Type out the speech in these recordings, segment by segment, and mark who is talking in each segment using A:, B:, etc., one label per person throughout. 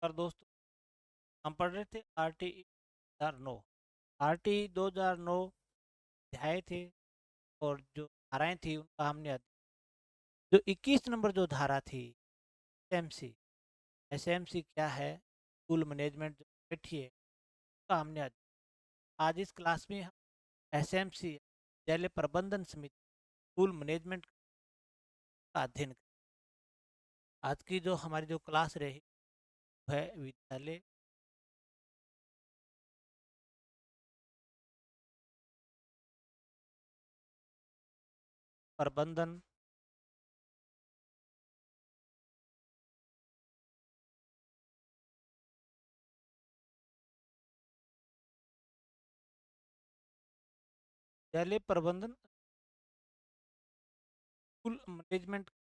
A: और दोस्तों, हम पढ़ रहे थे आर टी 2009। आर टी 2009 अध्याय थे और जो धाराएं थी उनका हमने जो 21 नंबर जो धारा थी, एसएमसी। एसएमसी क्या है? स्कूल मैनेजमेंट जो बैठी है उसका हमने आज इस क्लास में हम एसएमसी विद्यालय प्रबंधन समिति स्कूल मैनेजमेंट का अध्ययन करें। आज की जो हमारी जो क्लास रही है विद्यालय प्रबंधन विद्यालय प्रबंधन स्कूल मैनेजमेंट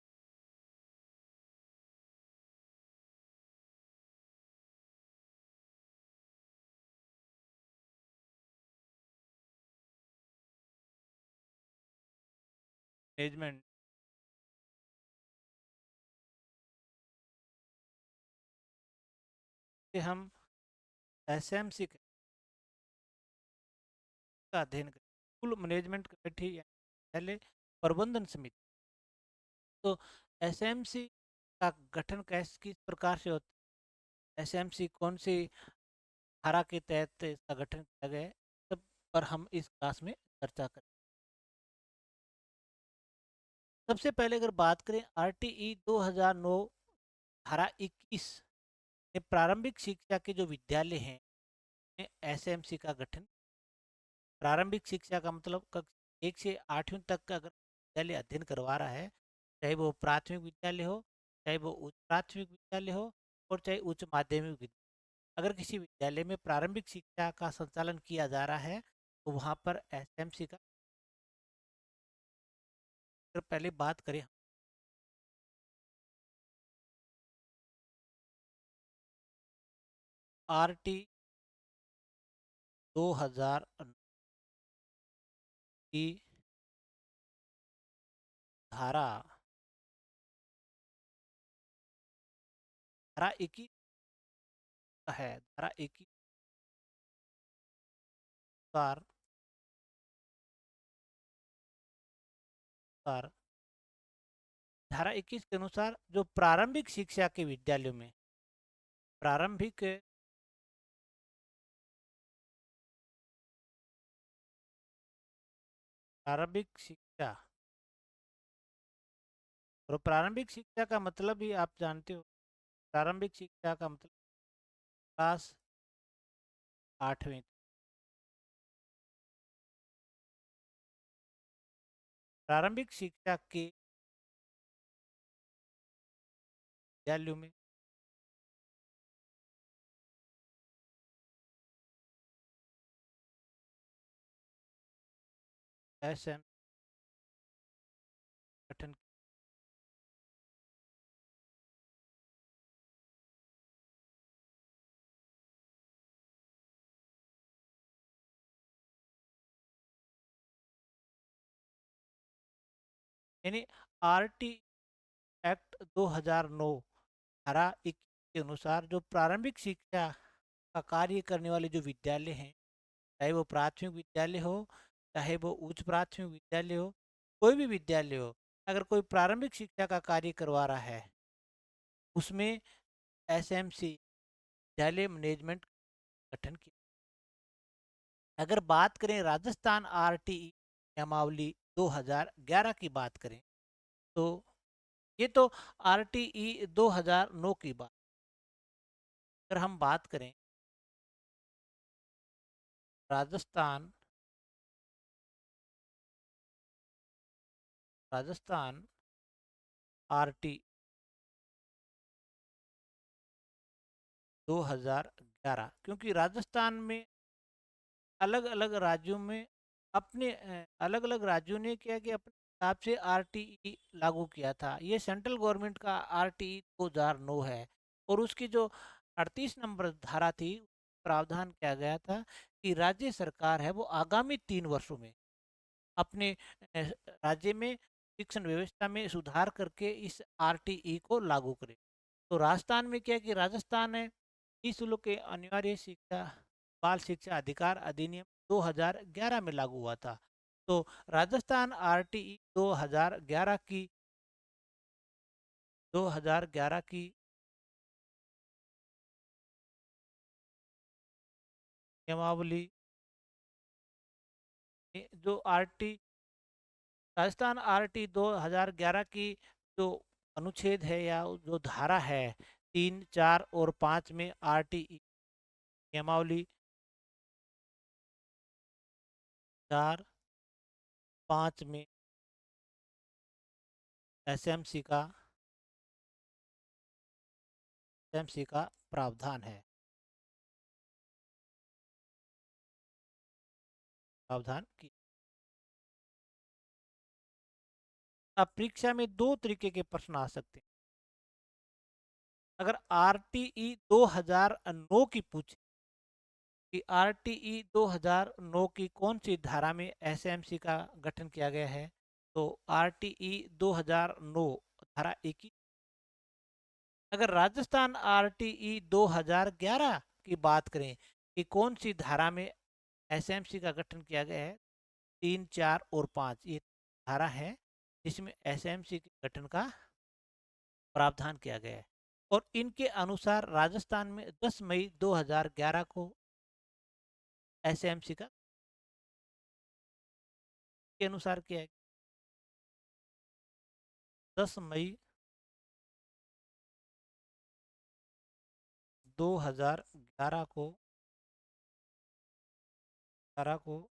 A: मैनेजमेंट से हम एसएमसी का अध्ययन करें। स्कूल मैनेजमेंट कमेटी यानी विद्यालय प्रबंधन समिति। तो एसएमसी का गठन किस प्रकार से होता है, एसएमसी कौन सी धारा के तहत इसका गठन किया गया है, सब पर हम इस क्लास में चर्चा करें। सबसे पहले अगर बात करें आरटीई 2009 धारा 21 में प्रारंभिक शिक्षा के जो विद्यालय हैं एसएमसी का गठन। प्रारंभिक शिक्षा का मतलब कक्षा 1 से 8वीं तक का अगर विद्यालय अध्ययन करवा रहा है, चाहे वो प्राथमिक विद्यालय हो, चाहे वो उच्च प्राथमिक विद्यालय हो, और चाहे उच्च माध्यमिक विद्यालय, अगर किसी विद्यालय में प्रारंभिक शिक्षा का संचालन किया जा रहा है तो वहाँ पर एसएमसी का। अगर पहले बात करें आर टी 2000 की धारा धारा 21 है। धारा 21 बार बार धारा 21 के अनुसार जो प्रारंभिक शिक्षा के विद्यालयों में प्रारंभिक प्रारंभिक शिक्षा, और प्रारंभिक शिक्षा का मतलब ही आप जानते हो। प्रारंभिक शिक्षा का मतलब क्लास 8वीं। प्रारंभिक शिक्षा के विद्यालयों में एसएम गठन, यानी आरटी एक्ट 2009 धारा 21 के अनुसार जो प्रारंभिक शिक्षा का कार्य करने वाले जो विद्यालय हैं, चाहे वो प्राथमिक विद्यालय हो, चाहे वो उच्च प्राथमिक विद्यालय हो, कोई भी विद्यालय हो, अगर कोई प्रारंभिक शिक्षा का कार्य करवा रहा है उसमें एसएमसी विद्यालय मैनेजमेंट गठन किया। अगर बात करें राजस्थान आरटीई नियमावली 2011 की बात करें तो ये तो आरटीई 2009 की बात। अगर हम बात करें राजस्थान राजस्थान आरटी 2011, क्योंकि राजस्थान में अलग अलग राज्यों में अपने अलग अलग राज्यों ने क्या कि अपने हिसाब से आरटीई लागू किया था। ये सेंट्रल गवर्नमेंट का आरटीई 2009 है। और उसकी जो 38 नंबर धारा थी, प्रावधान किया गया था कि राज्य सरकार है वो आगामी 3 वर्षों में अपने राज्य में शिक्षण व्यवस्था में सुधार करके इस आरटीई को लागू करे। तो राजस्थान में क्या है कि राजस्थान है निःशुल्क के अनिवार्य शिक्षा बाल शिक्षा अधिकार अधिनियम 2011 में लागू हुआ था। तो राजस्थान आरटीई 2011 की नियमावली जो आरटी राजस्थान आरटी 2011 की जो अनुच्छेद है या जो धारा है 3, 4 और 5 में आरटीई नियमावली 4, 5 में एसएमसी का एसएमसी का प्रावधान है। प्रावधान की अब परीक्षा में दो तरीके के प्रश्न आ सकते हैं। अगर आरटीई 2009 की पूछे कि आरटीई 2009 की कौन सी धारा में एसएमसी का गठन किया गया है, तो आरटीई 2009 धारा 21। अगर राजस्थान आरटीई 2011 की बात करें कि कौन सी धारा में एसएमसी का गठन किया गया है, 3, 4 और 5 ये धारा है जिसमें एसएमसी के गठन का प्रावधान किया गया है। और इनके अनुसार राजस्थान में 10 मई 2011 को एसएमसी का के अनुसार किया है। 10 मई 2011 को 11 को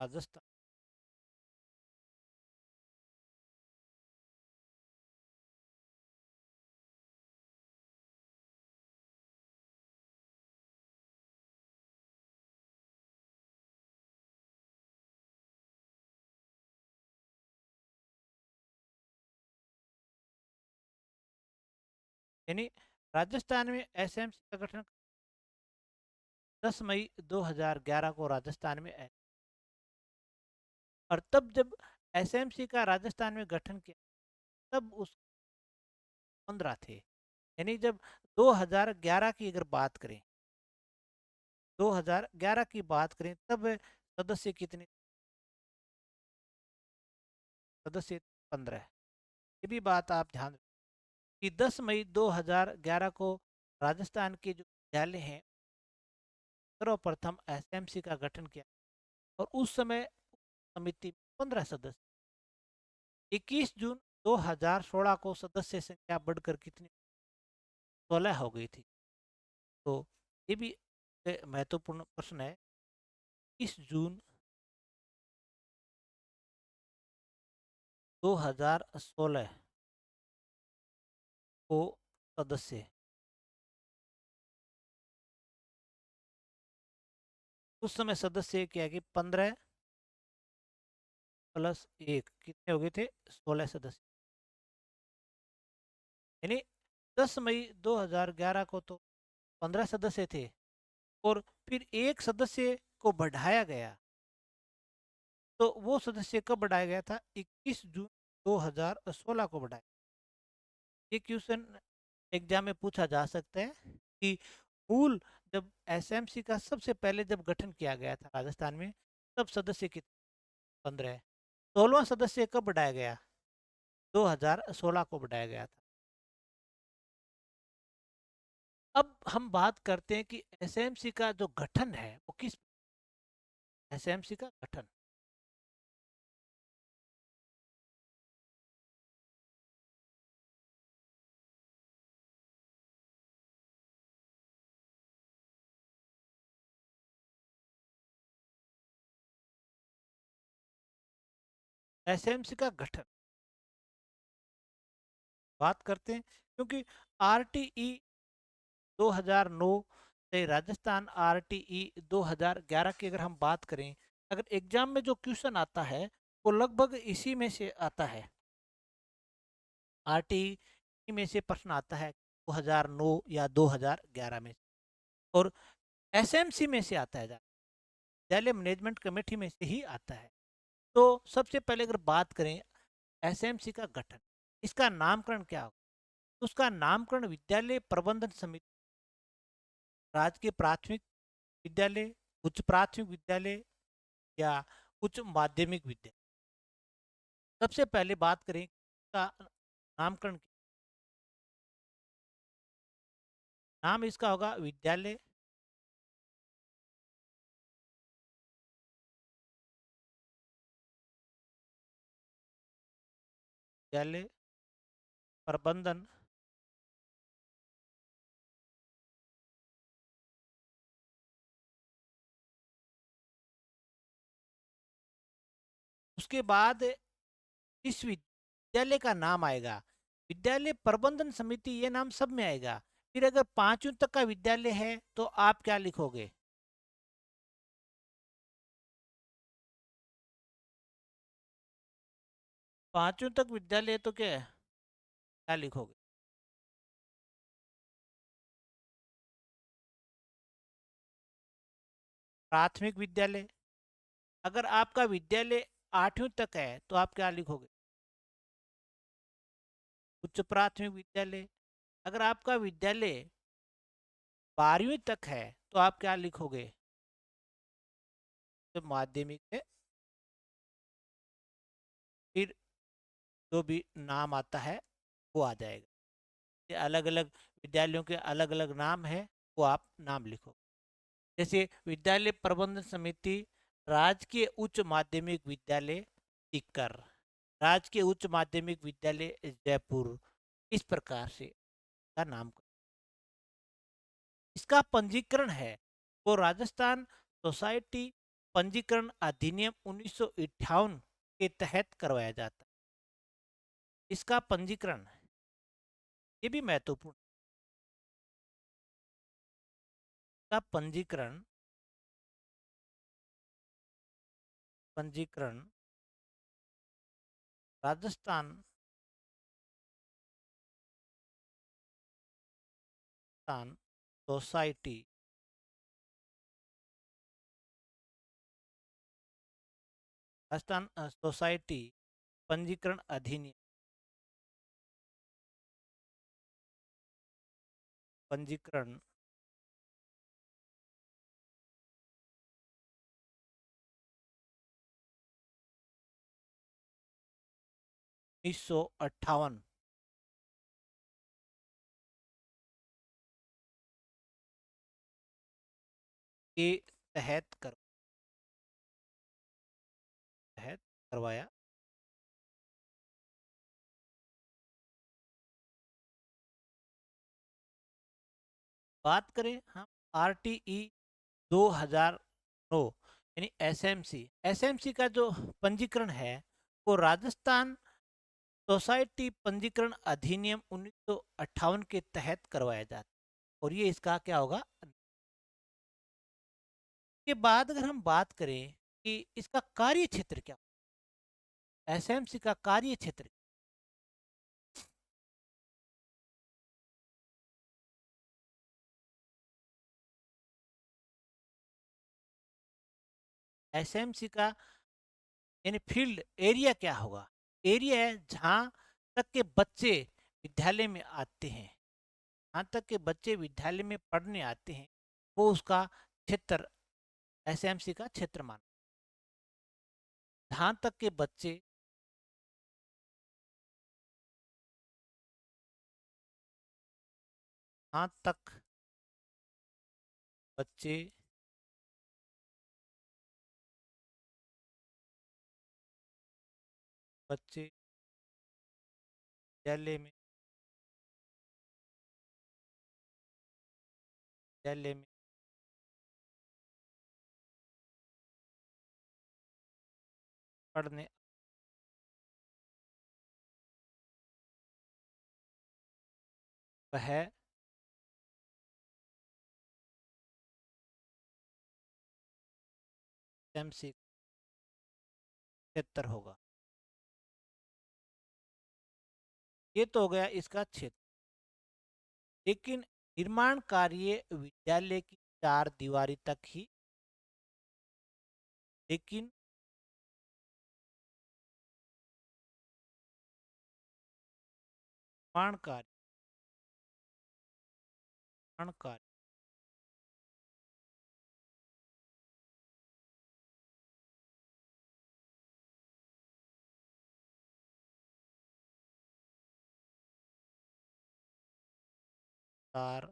A: राजस्थान यानी राजस्थान में एसएमसी का गठन 10 मई 2011 को राजस्थान में है। और तब जब एसएमसी का राजस्थान में गठन किया तब उस 15 थे। यानी जब 2011 की अगर बात करें 2011 की बात करें तब सदस्य कितने सदस्य 15। ये भी बात आप ध्यान कि 10 मई 2011 को राजस्थान के जो विद्यालय हैं सर्वप्रथम एसएमसी का गठन किया और उस समय समिति 15 सदस्य। 21 जून 2016 को सदस्य संख्या बढ़कर कितनी 16 हो गई थी। तो ये भी महत्वपूर्ण प्रश्न है। 21 जून 2016 को सदस्य उस समय सदस्य क्या कि 15+1 कितने हो गए थे 16 सदस्य। यानी 10 मई 2011 को तो 15 सदस्य थे और फिर एक सदस्य को बढ़ाया गया। तो वो सदस्य कब बढ़ाया गया था 21 जून 2016 को बढ़ाया। ये क्वेश्चन एग्जाम में पूछा जा सकता है कि मूल जब एसएमसी का सबसे पहले जब गठन किया गया था राजस्थान में तब सदस्य कितने 15 है। 16वां सदस्य कब बढ़ाया गया 2016 को बढ़ाया गया था। अब हम बात करते हैं कि एसएमसी का जो गठन है वो किस एसएमसी का गठन एसएमसी का गठन बात करते हैं क्योंकि आरटीई 2009 से राजस्थान आरटीई 2011 की अगर हम बात करें अगर एग्जाम में जो क्वेश्चन आता है वो लगभग इसी में से आता है। आरटीई में से प्रश्न आता है 2009 या 2011 में और एसएमसी में से आता है विद्यालय मैनेजमेंट कमेटी में से ही आता है। तो सबसे पहले अगर बात करें एसएमसी का गठन इसका नामकरण क्या होगा तो उसका नामकरण विद्यालय प्रबंधन समिति राजकीय प्राथमिक विद्यालय, उच्च प्राथमिक विद्यालय या उच्च माध्यमिक विद्यालय। सबसे पहले बात करें का नामकरण। नाम इसका होगा विद्यालय विद्यालय प्रबंधन उसके बाद इस विद्यालय का नाम आएगा। विद्यालय प्रबंधन समिति ये नाम सब में आएगा। फिर अगर पांचवी तक का विद्यालय है तो आप क्या लिखोगे? पांचवी तक विद्यालय है तो क्या लिखोगे? प्राथमिक विद्यालय। अगर आपका विद्यालय आठवीं तक है तो आप क्या लिखोगे? उच्च प्राथमिक विद्यालय। अगर आपका विद्यालय 12वीं तक है तो आप क्या लिखोगे? तो माध्यमिक है। फिर जो भी नाम आता है वो आ जाएगा। ये अलग अलग विद्यालयों के अलग अलग नाम है, वो आप नाम लिखो। जैसे विद्यालय प्रबंधन समिति राजकीय उच्च माध्यमिक विद्यालय सीकर, राजकीय उच्च माध्यमिक विद्यालय जयपुर, इस प्रकार से का नाम। इसका पंजीकरण है वो राजस्थान सोसाइटी पंजीकरण अधिनियम 1958 के तहत करवाया जाता है। इसका पंजीकरण ये भी महत्वपूर्ण। का पंजीकरण पंजीकरण राजस्थान स्थान सोसाइटी राजस्थान सोसाइटी पंजीकरण अधिनियम पंजीकरण 1958 के तहत करवाया। बात करें हम आरटीई 2009 यानी एसएमसी, एसएमसी का जो पंजीकरण है वो राजस्थान सोसाइटी पंजीकरण अधिनियम 1958 के तहत करवाया जाता है। और ये इसका क्या होगा? के बाद अगर हम बात करें कि इसका कार्य क्षेत्र क्या, एसएमसी का कार्य क्षेत्र, एसएमसी का यानी फील्ड एरिया क्या होगा? एरिया है जहाँ तक के बच्चे विद्यालय में आते हैं, जहाँ तक के बच्चे विद्यालय में पढ़ने आते हैं वो उसका क्षेत्र एसएमसी का क्षेत्र मान। जहाँ तक के बच्चे जहाँ तक बच्चे बच्चे विद्यालय में पढ़ने वह एसएमसी क्षेत्र होगा। ये तो हो गया इसका क्षेत्र। लेकिन निर्माण कार्य विद्यालय की चार दीवारी तक ही, लेकिन निर्माण कार्य अनुसार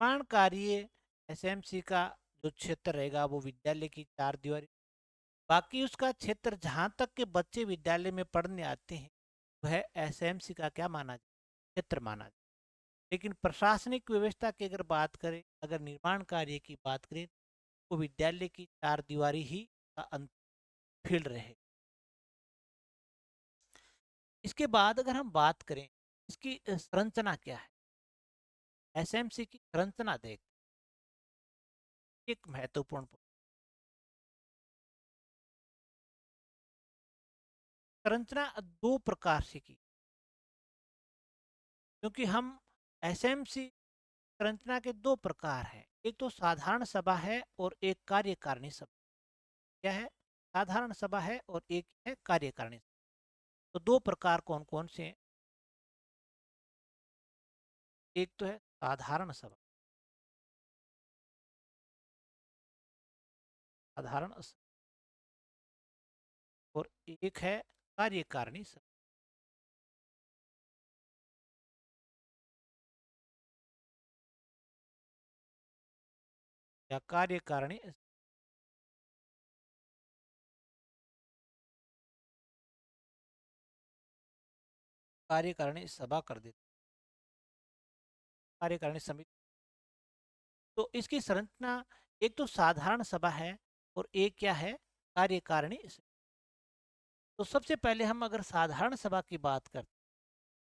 A: निर्माण कार्य एसएमसी का जो क्षेत्र रहेगा वो विद्यालय की चार दीवारी, बाकी उसका क्षेत्र जहाँ तक के बच्चे विद्यालय में पढ़ने आते हैं वह एसएमसी का क्या माना जाए, क्षेत्र माना जाए। लेकिन प्रशासनिक व्यवस्था की अगर बात करें, अगर निर्माण कार्य की बात करें, तो विद्यालय की चार दीवारी ही का फील्ड रहे। इसके बाद अगर हम बात करें इसकी संरचना क्या है, एसएमसी की संरचना देख, एक महत्वपूर्ण संरचना दो प्रकार से की, क्योंकि हम एसएमसी संरचना के दो प्रकार हैं, एक तो साधारण सभा है और एक कार्यकारिणी सभा। क्या है? साधारण सभा है और एक है कार्यकारिणी सभा। तो दो प्रकार कौन कौन से हैं? एक तो है साधारण सभा, साधारण और एक है कार्यकारिणी सभा या कार्यकारिणी, कार्यकारिणी सभा कर देते, कार्यकारिणी समिति। तो इसकी संरचना एक तो साधारण सभा है और एक क्या है, कार्यकारिणी समिति। तो सबसे पहले हम अगर साधारण सभा की बात करते,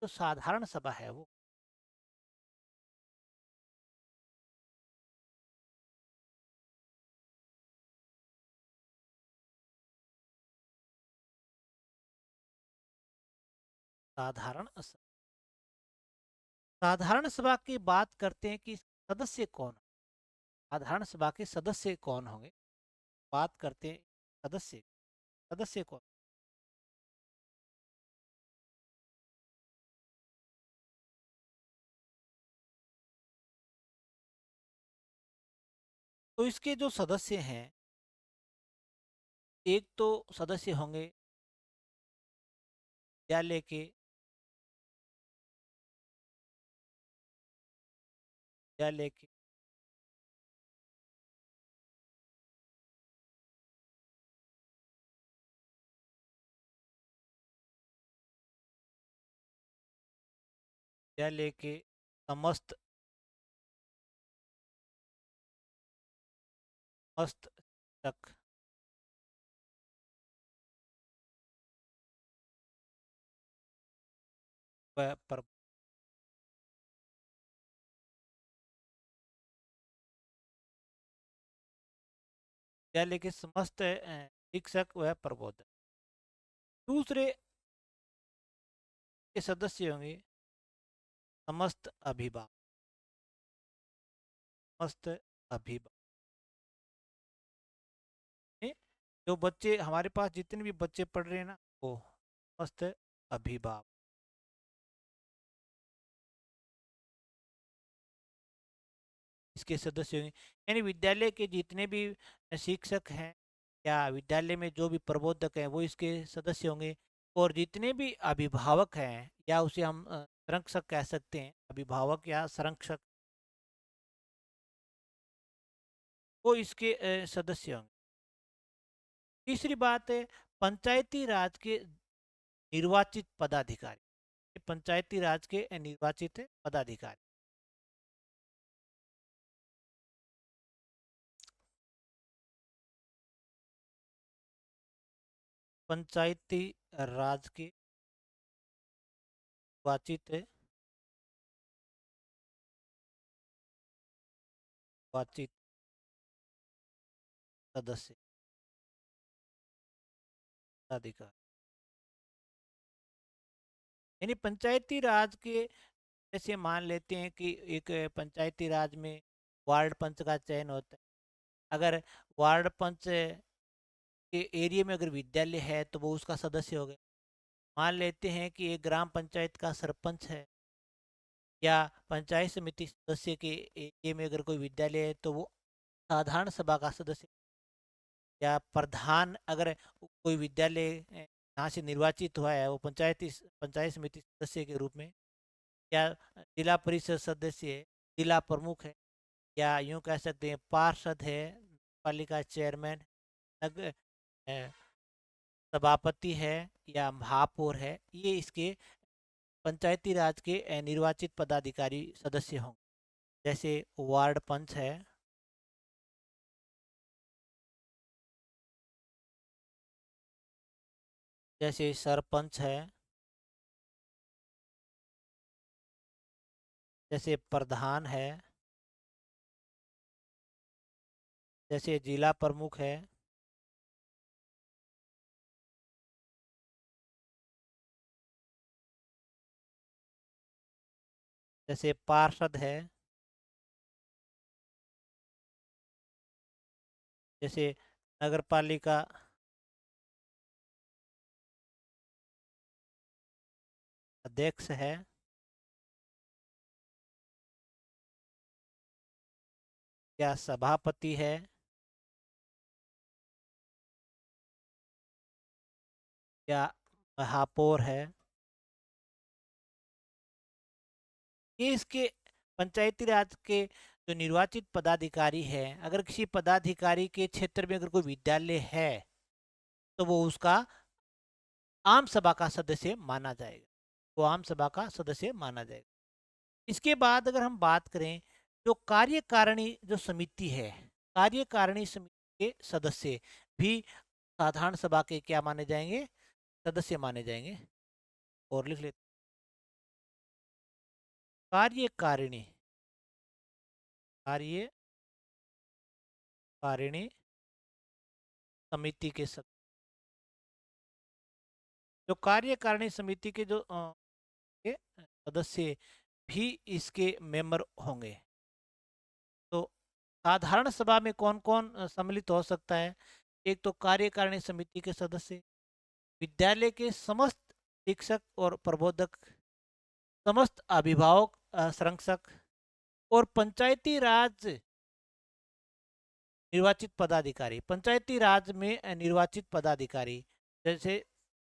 A: तो साधारण सभा है वो साधारण साधारण सभा की बात करते हैं कि सदस्य कौन, साधारण सभा के सदस्य कौन होंगे, बात करते हैं सदस्य, सदस्य कौन। तो इसके जो सदस्य हैं, एक तो सदस्य होंगे विद्यालय के, विद्यालय के विद्यालय के समस्त समस्त तक पर विद्यालय के समस्त शिक्षक व प्रबोधक। दूसरे के सदस्य होंगे समस्त अभिभावक, समस्त अभिभावक जो बच्चे हमारे पास जितने भी बच्चे पढ़ रहे हैं ना, वो समस्त अभिभावक इसके सदस्य होंगे। यानी विद्यालय के जितने भी शिक्षक हैं या विद्यालय में जो भी प्रबोधक हैं वो इसके सदस्य होंगे, और जितने भी अभिभावक हैं या उसे हम संरक्षक कह सकते हैं, अभिभावक या संरक्षक, वो इसके सदस्य होंगे। तीसरी बात है पंचायती राज के निर्वाचित पदाधिकारी, पंचायती राज के निर्वाचित पदाधिकारी, पंचायती राज के निर्वाचित निर्वाचित सदस्य पदाधिकारी। यानी पंचायती राज के, जैसे मान लेते हैं कि एक पंचायती राज में वार्ड पंच का चयन होता है, अगर वार्ड पंच के एरिया में अगर विद्यालय है तो वो उसका सदस्य हो गए। मान लेते हैं कि एक ग्राम पंचायत का सरपंच है या पंचायत समिति सदस्य के एरिया में अगर कोई विद्यालय है तो वो साधारण सभा का सदस्य, या प्रधान अगर कोई विद्यालय यहाँ से निर्वाचित हुआ है वो पंचायत समिति सदस्य के रूप में, या जिला परिषद सदस्य है, जिला प्रमुख है, या यूं कह सकते हैं पार्षद है, पालिका चेयरमैन, नगर सभापति है, या महापौर है, ये इसके पंचायती राज के निर्वाचित पदाधिकारी सदस्य होंगे। जैसे वार्ड पंच है, जैसे सरपंच है, जैसे प्रधान है, जैसे जिला प्रमुख है, जैसे पार्षद है, जैसे नगर पालिका अध्यक्ष है, या सभापति है, या महापौर है। ये इसके पंचायती राज के जो निर्वाचित पदाधिकारी है, अगर किसी पदाधिकारी के क्षेत्र में अगर कोई विद्यालय है तो वो उसका आम सभा का सदस्य माना जाएगा, वो आम सभा का सदस्य माना जाएगा। इसके बाद अगर हम बात करें, जो कार्यकारिणी जो समिति है, कार्यकारिणी समिति के सदस्य भी साधारण सभा के क्या माने जाएंगे, सदस्य माने जाएंगे। और लिख लेते, कार्यकारिणी, कार्यकारिणी समिति के सदस्य, जो कार्यकारिणी समिति के जो के सदस्य भी इसके मेंबर होंगे। तो साधारण सभा में कौन कौन सम्मिलित हो सकता है? एक तो कार्यकारिणी समिति के सदस्य, विद्यालय के समस्त शिक्षक और प्रबोधक, समस्त अभिभावक संरक्षक, और पंचायती राज निर्वाचित पदाधिकारी, पंचायती राज में निर्वाचित पदाधिकारी, जैसे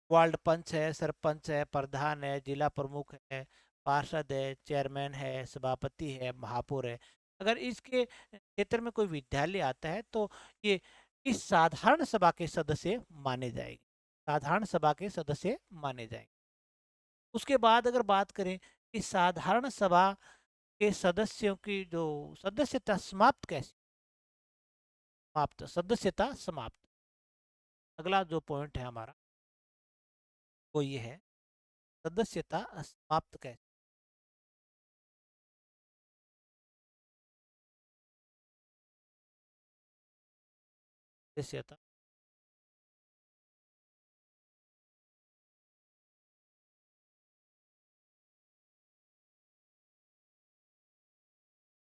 A: वार्ड पंच है, सरपंच है, प्रधान है, जिला प्रमुख है, पार्षद है, चेयरमैन है, सभापति है, महापौर है। अगर इसके क्षेत्र में कोई विद्यालय आता है तो ये इस साधारण सभा के सदस्य माने जाएंगे, साधारण सभा के सदस्य माने जाएंगे। उसके बाद अगर बात करें कि साधारण सभा के सदस्यों की जो सदस्यता समाप्त कैसे, समाप्त, सदस्यता समाप्त, अगला जो पॉइंट है हमारा वो ये है, सदस्यता समाप्त कैसे। सदस्यता,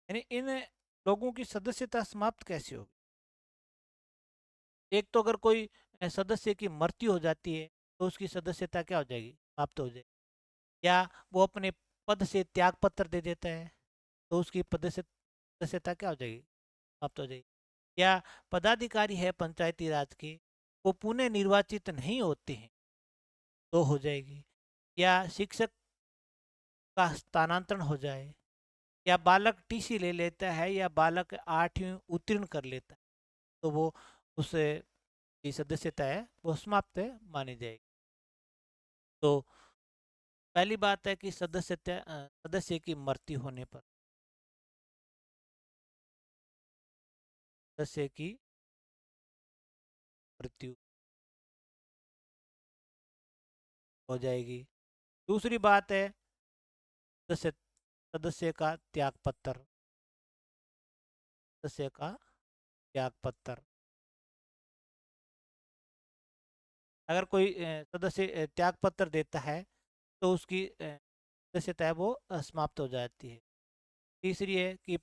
A: यानी इन लोगों की सदस्यता समाप्त कैसे होगी? एक तो अगर कोई सदस्य की मृत्यु हो जाती है तो उसकी सदस्यता क्या हो जाएगी, समाप्त हो जाएगी। या वो अपने पद से त्याग पत्र दे देता है तो उसकी पद से सदस्यता क्या हो जाएगी, समाप्त हो जाएगी। या पदाधिकारी है पंचायती राज के, वो पुनः निर्वाचित नहीं होते हैं तो हो जाएगी। या शिक्षक का स्थानांतरण हो जाए, या बालक टीसी ले लेता है, या बालक 8वीं उत्तीर्ण कर लेता है तो वो उसे की सदस्यता है वो समाप्त मानी जाएगी। तो पहली बात है कि सदस्य की मृत्यु होने पर, सदस्य की मृत्यु हो जाएगी। दूसरी बात है सदस्य सदस्य का त्याग पत्र, सदस्य का त्याग पत्र, अगर कोई सदस्य त्याग पत्र देता है तो उसकी सदस्यता है वो समाप्त हो जाती है। तीसरी है कि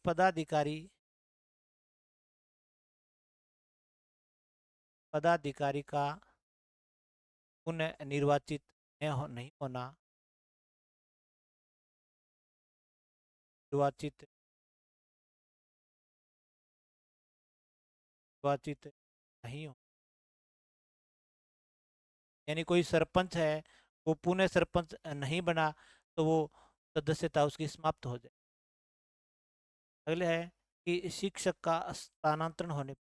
A: पदाधिकारी का पुनः निर्वाचित नहीं होना। निर्वाचित निर्वाचित नहीं हो, यानी कोई सरपंच है वो पुनः सरपंच नहीं बना तो वो सदस्यता उसकी समाप्त हो जाए। अगले है कि शिक्षक का स्थानांतरण होने,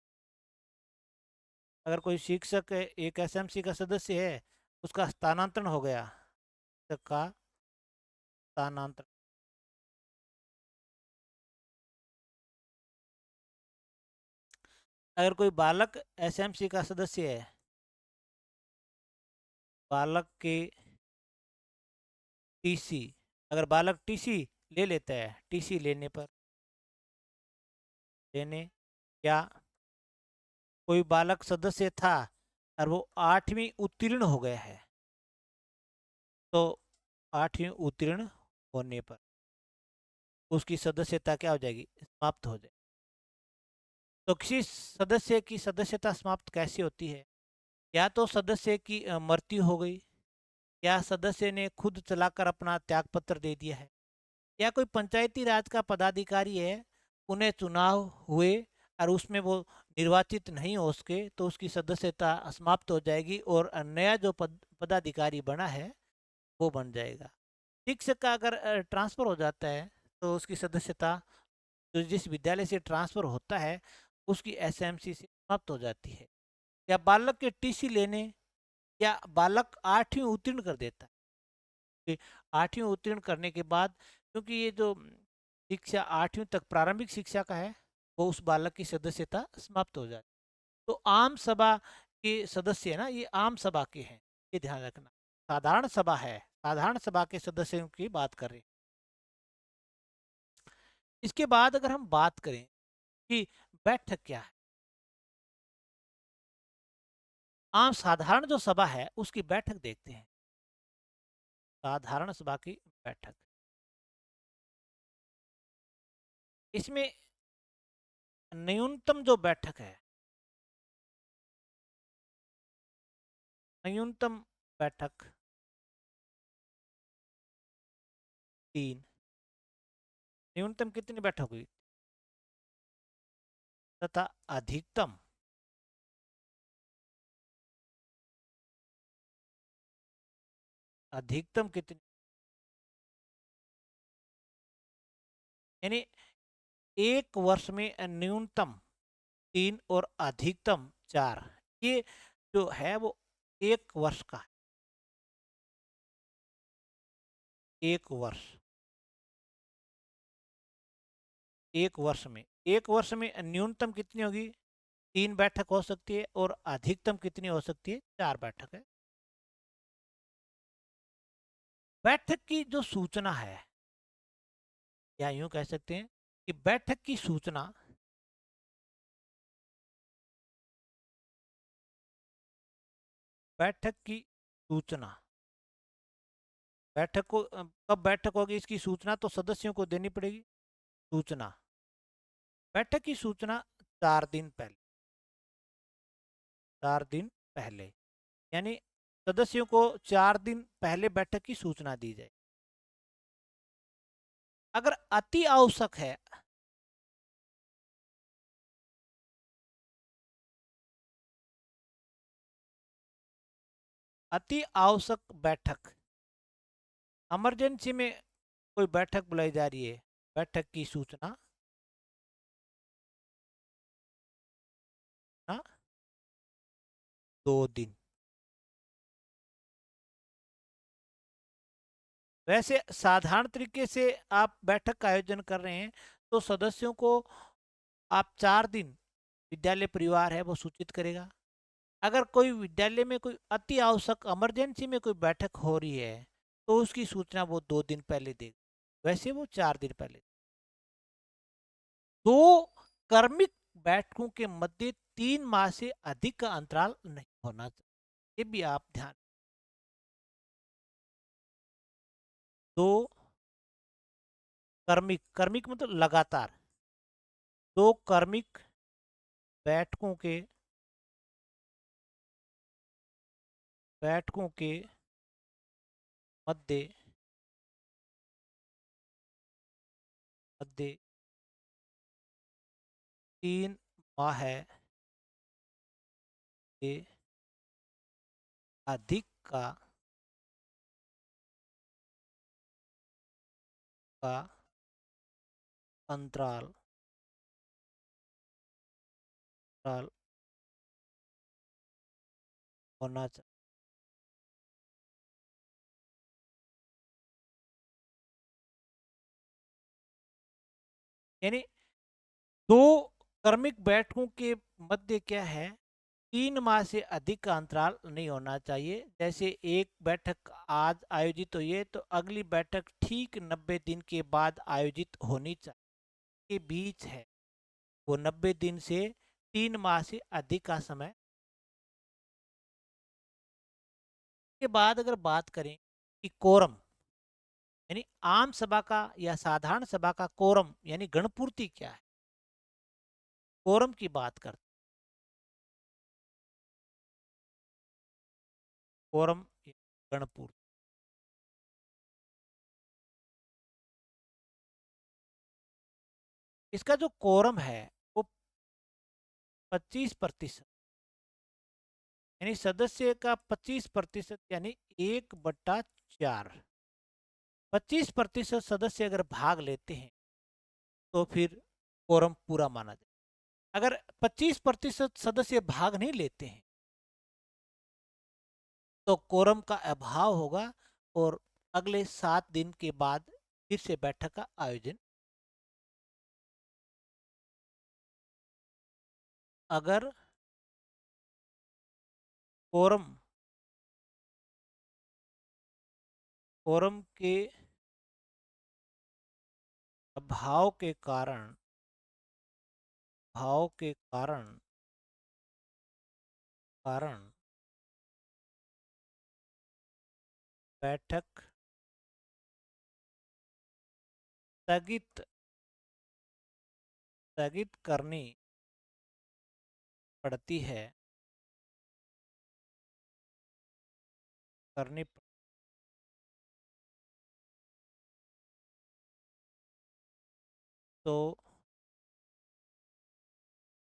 A: अगर कोई शिक्षक एक एसएमसी का सदस्य है उसका स्थानांतरण हो गया, शिक्षक का स्थानांतरण, अगर कोई बालक एसएमसी का सदस्य है, बालक के टीसी, अगर बालक टीसी ले लेता है, टीसी लेने पर, लेने, या कोई बालक सदस्य था और वो 8वीं उत्तीर्ण हो गया है, तो 8वीं उत्तीर्ण होने पर उसकी सदस्यता क्या हो जाएगी, समाप्त हो जाएगी। तो किसी सदस्य की सदस्यता समाप्त कैसे होती है, या तो सदस्य की मृत्यु हो गई, या सदस्य ने खुद चलाकर अपना त्यागपत्र दे दिया है, या कोई पंचायती राज का पदाधिकारी है, उन्हें चुनाव हुए और उसमें वो निर्वाचित नहीं हो सके तो उसकी सदस्यता समाप्त हो जाएगी और नया जो पदाधिकारी बना है वो बन जाएगा। शिक्षक का अगर ट्रांसफर हो जाता है तो उसकी सदस्यता, जो जिस विद्यालय से ट्रांसफर होता है उसकी एसएमसी से समाप्त हो जाती है। या बालक के टीसी लेने, या बालक 8वीं उत्तीर्ण कर देता है, कि 8वीं उत्तीर्ण करने के बाद, क्योंकि ये जो शिक्षा 8वीं तक प्रारंभिक शिक्षा का है, वो उस बालक की सदस्यता समाप्त हो जाती है। तो आम सभा के सदस्य है ना, ये आम सभा के हैं, ये ध्यान रखना। साधारण सभा है, साधारण सभा के सदस्यों की बात कर रहे हैं। इसके बाद अगर हम बात करें कि बैठक क्या है, आम साधारण जो सभा है उसकी बैठक देखते हैं। साधारण सभा की बैठक, इसमें न्यूनतम जो बैठक है, न्यूनतम बैठक 3, न्यूनतम कितनी बैठक हुई, तथा अधिकतम, अधिकतम कितनी, यानी एक वर्ष में न्यूनतम 3 और अधिकतम 4, ये जो है वो एक वर्ष का, एक वर्ष, एक वर्ष में न्यूनतम कितनी होगी, 3 बैठक हो सकती है और अधिकतम कितनी हो सकती है, 4 बैठक है। बैठक की जो सूचना है, या यूं कह सकते हैं कि बैठक की सूचना, बैठक की सूचना, बैठक को कब बैठक होगी इसकी सूचना तो सदस्यों को देनी पड़ेगी, सूचना, बैठक की सूचना 4 दिन पहले, 4 दिन पहले, यानी सदस्यों को 4 दिन पहले बैठक की सूचना दी जाए। अगर अति आवश्यक है, अति आवश्यक बैठक, इमरजेंसी में कोई बैठक बुलाई जा रही है, बैठक की सूचना ना 2 दिन। वैसे साधारण तरीके से आप बैठक का आयोजन कर रहे हैं तो सदस्यों को आप 4 दिन, विद्यालय परिवार है वो सूचित करेगा। अगर कोई विद्यालय में कोई अति आवश्यक इमरजेंसी में कोई बैठक हो रही है तो उसकी सूचना वो 2 दिन पहले देगा, वैसे वो 4 दिन पहले। दो कर्मिक बैठकों के मध्य 3 माह से अधिक का अंतराल नहीं होना चाहिए, ये भी आप ध्यान। दो कर्मिक, कर्मिक मतलब लगातार, 2 कर्मिक बैठकों के, बैठकों के मध्य मध्य 3 माह से अधिक का अंतराल अंतराल होना चाहिए। यानी दो क्रमिक बैठकों के मध्य क्या है, 3 माह से अधिक का अंतराल नहीं होना चाहिए। जैसे एक बैठक आज आयोजित हुई है तो अगली बैठक ठीक 90 दिन के बाद आयोजित होनी चाहिए, के बीच है वो 90 दिन से 3 माह से अधिक का समय के बाद। अगर बात करें कि कोरम यानी आम सभा का या साधारण सभा का कोरम यानी गणपूर्ति क्या है, कोरम की बात करते, कोरम गणपूर्ति, इसका जो कोरम है वो 25% यानी सदस्य का 25% यानी 1/4। 25% सदस्य अगर भाग लेते हैं तो फिर कोरम पूरा माना जाए। अगर 25% सदस्य भाग नहीं लेते हैं तो कोरम का अभाव होगा और अगले 7 दिन के बाद फिर से बैठक का आयोजन। अगर कोरम कोरम के अभाव के कारण भाव के कारण बैठक स्थगित स्थगित करनी पड़ती है, करनी तो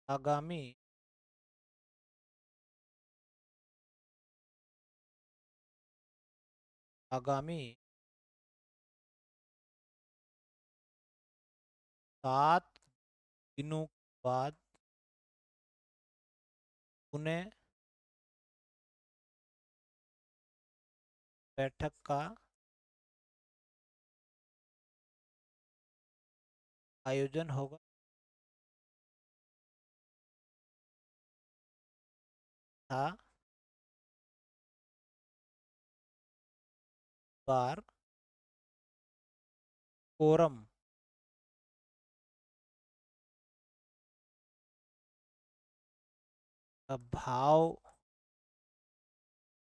A: आगामी आगामी 7 दिनों बाद उन्हें बैठक का आयोजन होगा था बार कोरम अभाव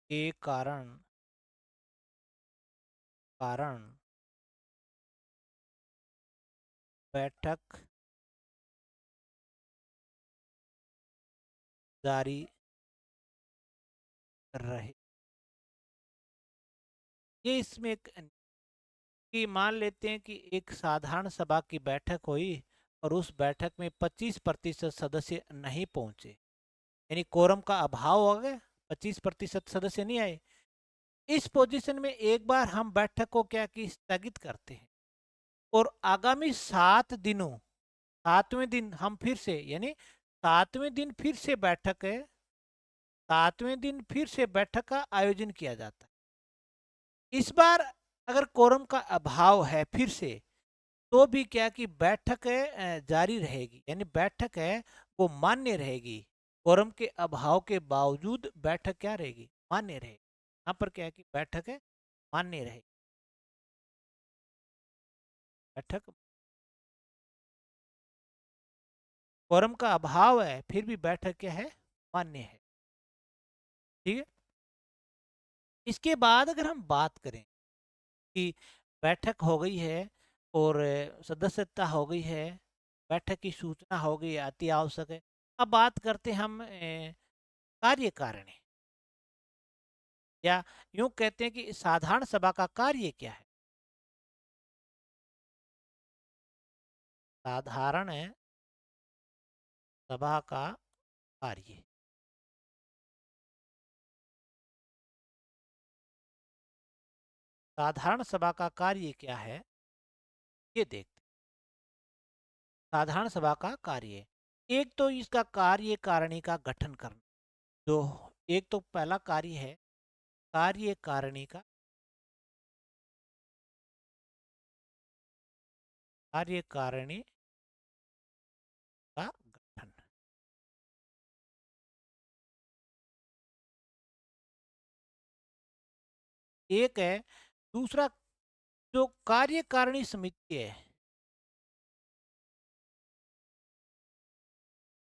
A: के कारण बैठक जारी रहे। ये इसमें एक कि मान लेते हैं कि एक साधारण सभा की बैठक हुई और उस बैठक में 25% सदस्य नहीं पहुंचे, यानी कोरम का अभाव हो गया, 25% सदस्य नहीं आए। इस पोजीशन में एक बार हम बैठक को क्या कि स्थगित करते हैं और आगामी 7 दिनों 7वें दिन हम फिर से यानी 7वें दिन फिर से बैठक है, 7वें दिन फिर से बैठक का आयोजन किया जाता है। इस बार अगर कोरम का अभाव है फिर से तो भी क्या कि बैठक है जारी रहेगी, यानी बैठक है वो मान्य रहेगी। कोरम के अभाव के बावजूद बैठक क्या रहेगी, मान्य रहेगी। यहाँ पर क्या है कि बैठक है मान्य रहेगी, बैठक कोरम का अभाव है फिर भी बैठक क्या है, मान्य है। ठीक है। इसके बाद अगर हम बात करें कि बैठक हो गई है और सदस्यता हो गई है, बैठक की सूचना हो गई, अति आवश्यक है। अब बात करते हैं हम कार्यकारिणी, या यूं कहते हैं कि साधारण सभा का कार्य क्या है। साधारण सभा का कार्य। साधारण सभा का कार्य क्या है, ये देखते हैं। साधारण सभा का कार्य, एक तो इसका कार्य कारिणी का गठन करना, जो एक तो पहला कार्य है कार्य कारिणी का, कार्य कारिणी का गठन। एक है, दूसरा जो कार्यकारिणी समिति है,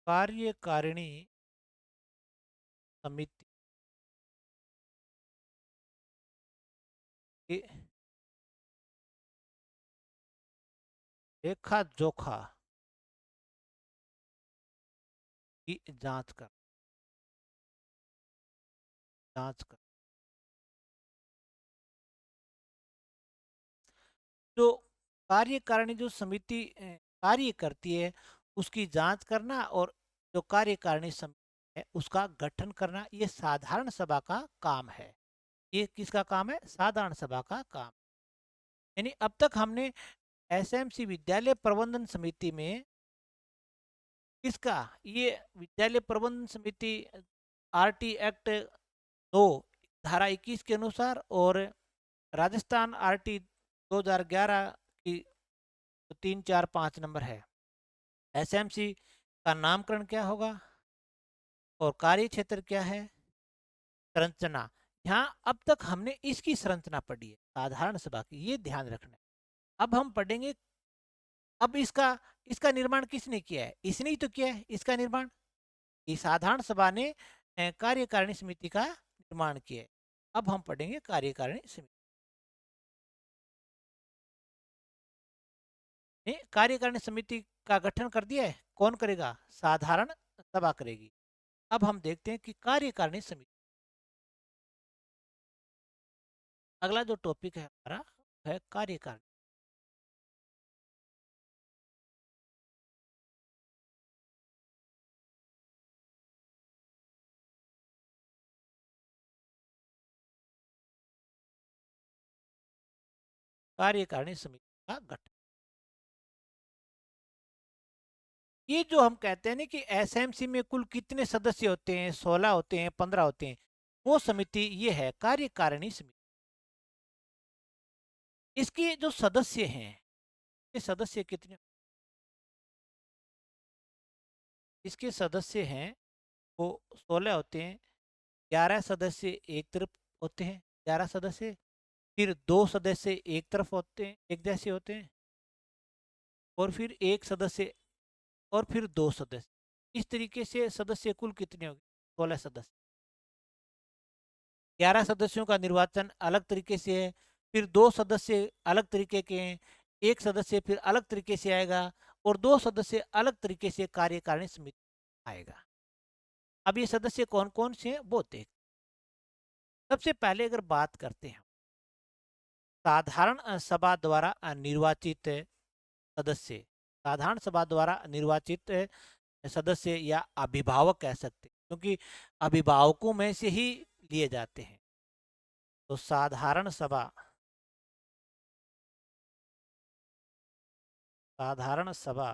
A: कार्यकारिणी समिति के लेखा जोखा की जांच कर जो कार्यकारिणी जो समिति कार्य करती है उसकी जांच करना, और जो कार्यकारिणी समिति है उसका गठन करना, ये साधारण सभा का काम है। ये किसका काम है, साधारण सभा का काम। यानी अब तक हमने एसएमसी विद्यालय प्रबंधन समिति में किसका, ये विद्यालय प्रबंधन समिति आरटी एक्ट 2 धारा 21 के अनुसार और राजस्थान आरटी 2011 की 3, 4, 5 नंबर है, एसएमसी का नामकरण क्या होगा और कार्य क्षेत्र क्या है, संरचना। यहाँ अब तक हमने इसकी संरचना पढ़ी है साधारण सभा की, ये ध्यान रखना है। अब हम पढ़ेंगे, अब इसका इसका निर्माण किसने किया है, इसने ही तो किया है इसका निर्माण। इस साधारण सभा ने कार्यकारिणी समिति का निर्माण किया है। अब हम पढ़ेंगे कार्यकारिणी समिति। कार्यकारिणी समिति का गठन कर दिया है, कौन करेगा, साधारण सभा करेगी। अब हम देखते हैं कि कार्यकारिणी समिति, अगला जो टॉपिक है हमारा है कार्यकारिणी। कार्यकारिणी समिति का गठन, ये जो हम कहते हैं ना कि एसएमसी में कुल कितने सदस्य होते हैं, 16 होते हैं, 15 होते हैं, वो समिति ये है कार्यकारिणी समिति। इसके जो सदस्य हैं, ये सदस्य कितने, इसके सदस्य हैं वो 16 होते हैं। 11 सदस्य एक तरफ होते हैं, 11 सदस्य, फिर 2 सदस्य एक तरफ होते हैं, एक जैसे होते हैं, और फिर एक सदस्य, और फिर 2 सदस्य। इस तरीके से सदस्य कुल कितने हो गए, 16 सदस्य। 11 सदस्यों का निर्वाचन अलग तरीके से है, फिर 2 सदस्य अलग तरीके के हैं, एक सदस्य फिर अलग तरीके से आएगा, और 2 सदस्य अलग तरीके से कार्यकारिणी समिति आएगा। अब ये सदस्य कौन कौन से हैं वो देख, सबसे पहले अगर बात करते हैं साधारण सभा द्वारा निर्वाचित सदस्य, साधारण सभा द्वारा निर्वाचित सदस्य या अभिभावक कह सकते हैं, क्योंकि अभिभावकों में से ही लिए जाते हैं। तो साधारण सभा, साधारण सभा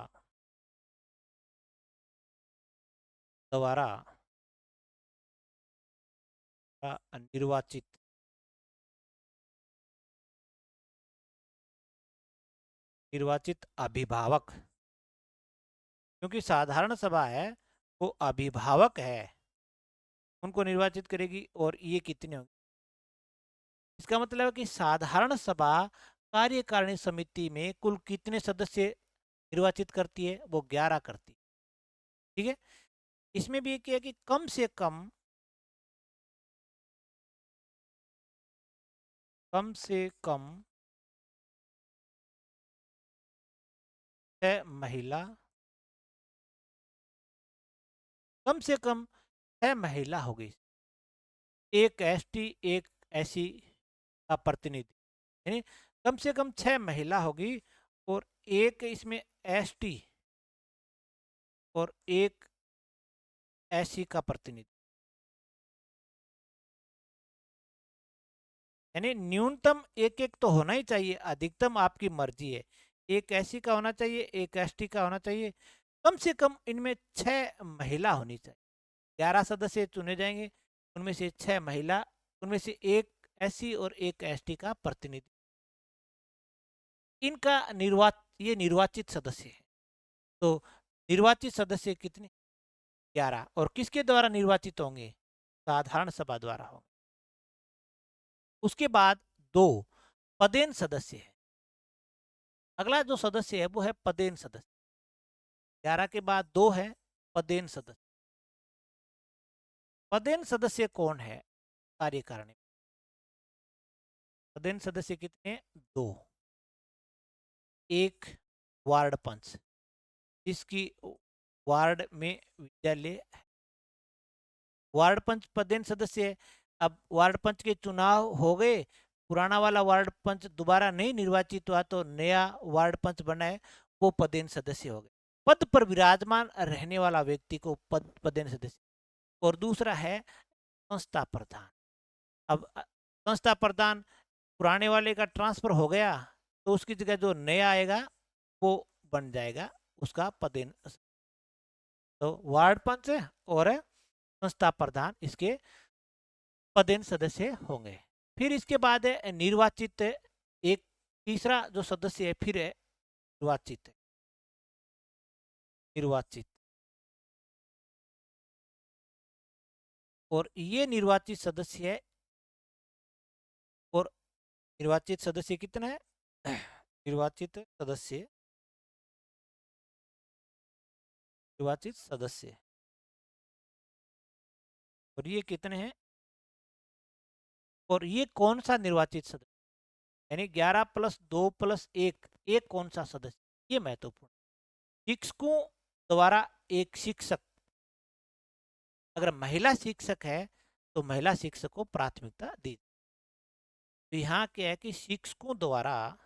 A: द्वारा निर्वाचित, निर्वाचित अभिभावक, क्योंकि साधारण सभा है वो अभिभावक है, उनको निर्वाचित करेगी, और ये कितने होंगे, इसका मतलब है कि साधारण सभा कार्यकारिणी समिति में कुल कितने सदस्य निर्वाचित करती है, वो 11 करती है। ठीक है, इसमें भी एक है कि कम से कम, कम से कम 6 महिला, कम से कम 6 महिला हो गई, एक एसटी एक एसी का प्रतिनिधि, यानी कम से कम 6 महिला होगी और एक इसमें एसटी और एक एससी का प्रतिनिधि, यानी न्यूनतम एक एक तो होना ही चाहिए, अधिकतम आपकी मर्जी है। एक एससी का होना चाहिए, एक एसटी का होना चाहिए, कम से कम इनमें 6 महिला होनी चाहिए। 11 सदस्य चुने जाएंगे, उनमें से 6 महिला, उनमें से एक एससी और एक एसटी का प्रतिनिधि। इनका ये निर्वाचित सदस्य है। तो निर्वाचित सदस्य कितने? 11। और किसके द्वारा निर्वाचित होंगे? साधारण सभा द्वारा होंगे। उसके बाद 2 पदेन सदस्य है। अगला जो सदस्य है वो है पदेन सदस्य। 11 के बाद 2 है पदेन सदस्य। पदेन सदस्य कौन है कार्यकारिणी? पदेन सदस्य कितने? 2। एक वार्ड पंच, जिसकी वार्ड में विद्यालय, वार्ड पंच पदेन सदस्य है। अब वार्ड पंच के चुनाव हो गए, पुराना वाला वार्ड पंच दोबारा नहीं निर्वाचित हुआ तो नया वार्ड पंच बना है, वो पदेन सदस्य हो गए। पद पर विराजमान रहने वाला व्यक्ति को पदेन सदस्य। और दूसरा है संस्था प्रधान। अब संस्था प्रधान पुराने वाले का ट्रांसफर हो गया तो उसकी जगह जो नया आएगा वो बन जाएगा उसका पदेन। तो वार्ड पंच और संस्था प्रधान इसके पदेन सदस्य होंगे। फिर इसके बाद है निर्वाचित, एक तीसरा जो सदस्य है फिर है निर्वाचित। निर्वाचित और ये निर्वाचित सदस्य है। और निर्वाचित सदस्य कितना है? निर्वाचित सदस्य और ये कितने हैं? और ये कौन सा निर्वाचित सदस्य, यानी 11 + 2 + 1, एक कौन सा सदस्य, ये महत्वपूर्ण। शिक्षकों द्वारा एक शिक्षक, अगर महिला शिक्षक है तो महिला शिक्षक को प्राथमिकता दी। तो यहाँ क्या है कि शिक्षकों द्वारा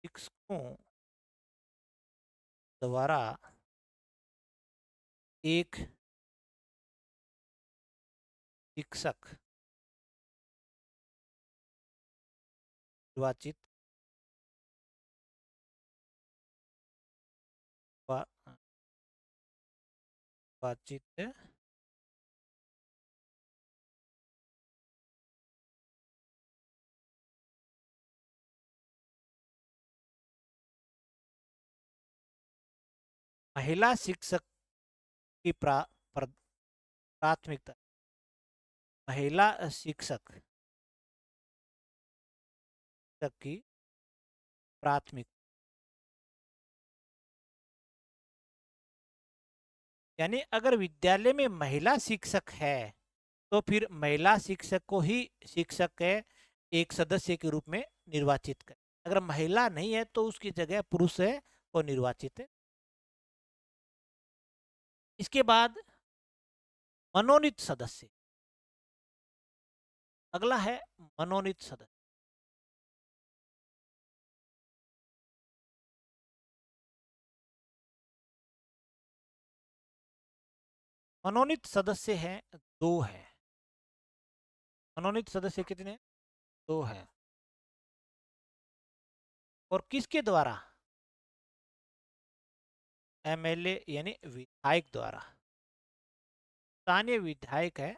A: एक शिक्षक निर्वाचित निर्वाचित महिला शिक्षक की प्राथमिकता, महिला शिक्षक की प्राथमिक, यानी अगर विद्यालय में महिला शिक्षक है तो फिर महिला शिक्षक को ही शिक्षक के एक सदस्य के रूप में निर्वाचित करें। अगर महिला नहीं है तो उसकी जगह पुरुष है वो निर्वाचित है। इसके बाद मनोनीत सदस्य, अगला है मनोनीत सदस्य। मनोनीत सदस्य हैं 2 है। मनोनीत सदस्य कितने? 2 है। और किसके द्वारा? एमएलए यानी विधायक द्वारा। स्थानीय विधायक है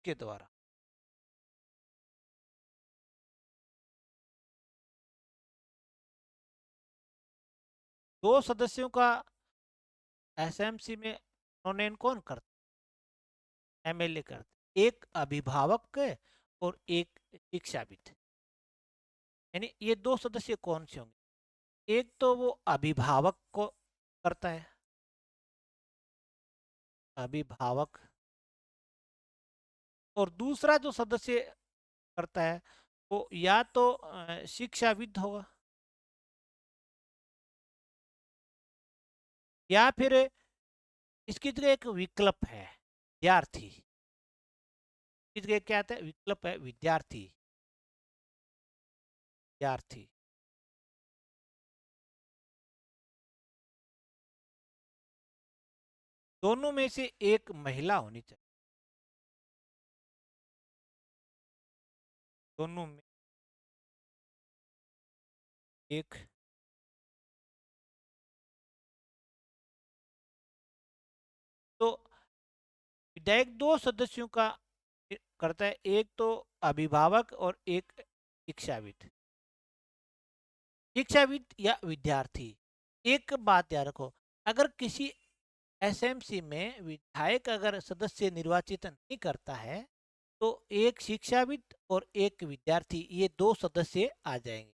A: के द्वारा। दो सदस्यों का एसएमसी में मनोनयन कौन करता? एमएलए करते। एक अभिभावक और एक शिक्षाविद। यानी ये 2 सदस्य कौन से होंगे? एक तो वो अभिभावक को करता है, अभिभावक, और दूसरा जो सदस्य करता है वो या तो शिक्षाविद होगा या फिर इसकी जगह एक विकल्प है विद्यार्थी। इसकी जगह क्या आता है? विकल्प है विद्यार्थी। विद्यार्थी। दोनों में से एक महिला होनी चाहिए। दोनों में एक। तो विधायक दो सदस्यों का करता है, एक तो अभिभावक और एक शिक्षाविद। शिक्षाविद या विद्यार्थी। एक बात याद रखो, अगर किसी एसएमसी में विधायक अगर सदस्य निर्वाचित नहीं करता है तो एक शिक्षाविद और एक विद्यार्थी, ये दो सदस्य आ जाएंगे।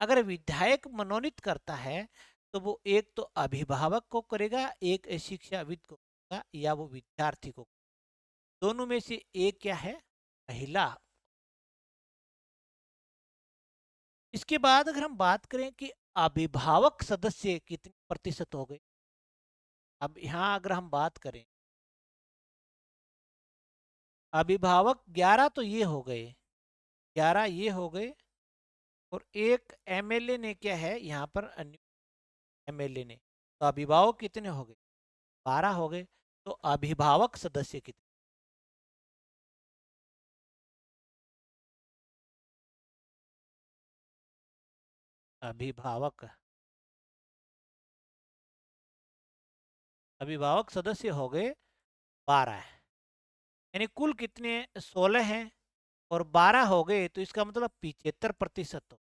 A: अगर विधायक मनोनीत करता है तो वो एक तो अभिभावक को करेगा, एक शिक्षाविद को करेगा, या वो विद्यार्थी को। दोनों में से एक क्या है? महिला। इसके बाद अगर हम बात करें कि अभिभावक सदस्य कितने प्रतिशत हो गए, अब यहाँ अगर हम बात करें, अभिभावक 11 तो ये हो गए, 11 ये हो गए, और एक एमएलए ने क्या है यहाँ पर, एमएलए ने, तो अभिभावक कितने हो गए? 12 हो गए। तो अभिभावक सदस्य कितने? अभिभावक अभिभावक सदस्य हो गए 12 है, यानी कुल कितने? 16 हैं, और 12 हो गए तो इसका मतलब 75%।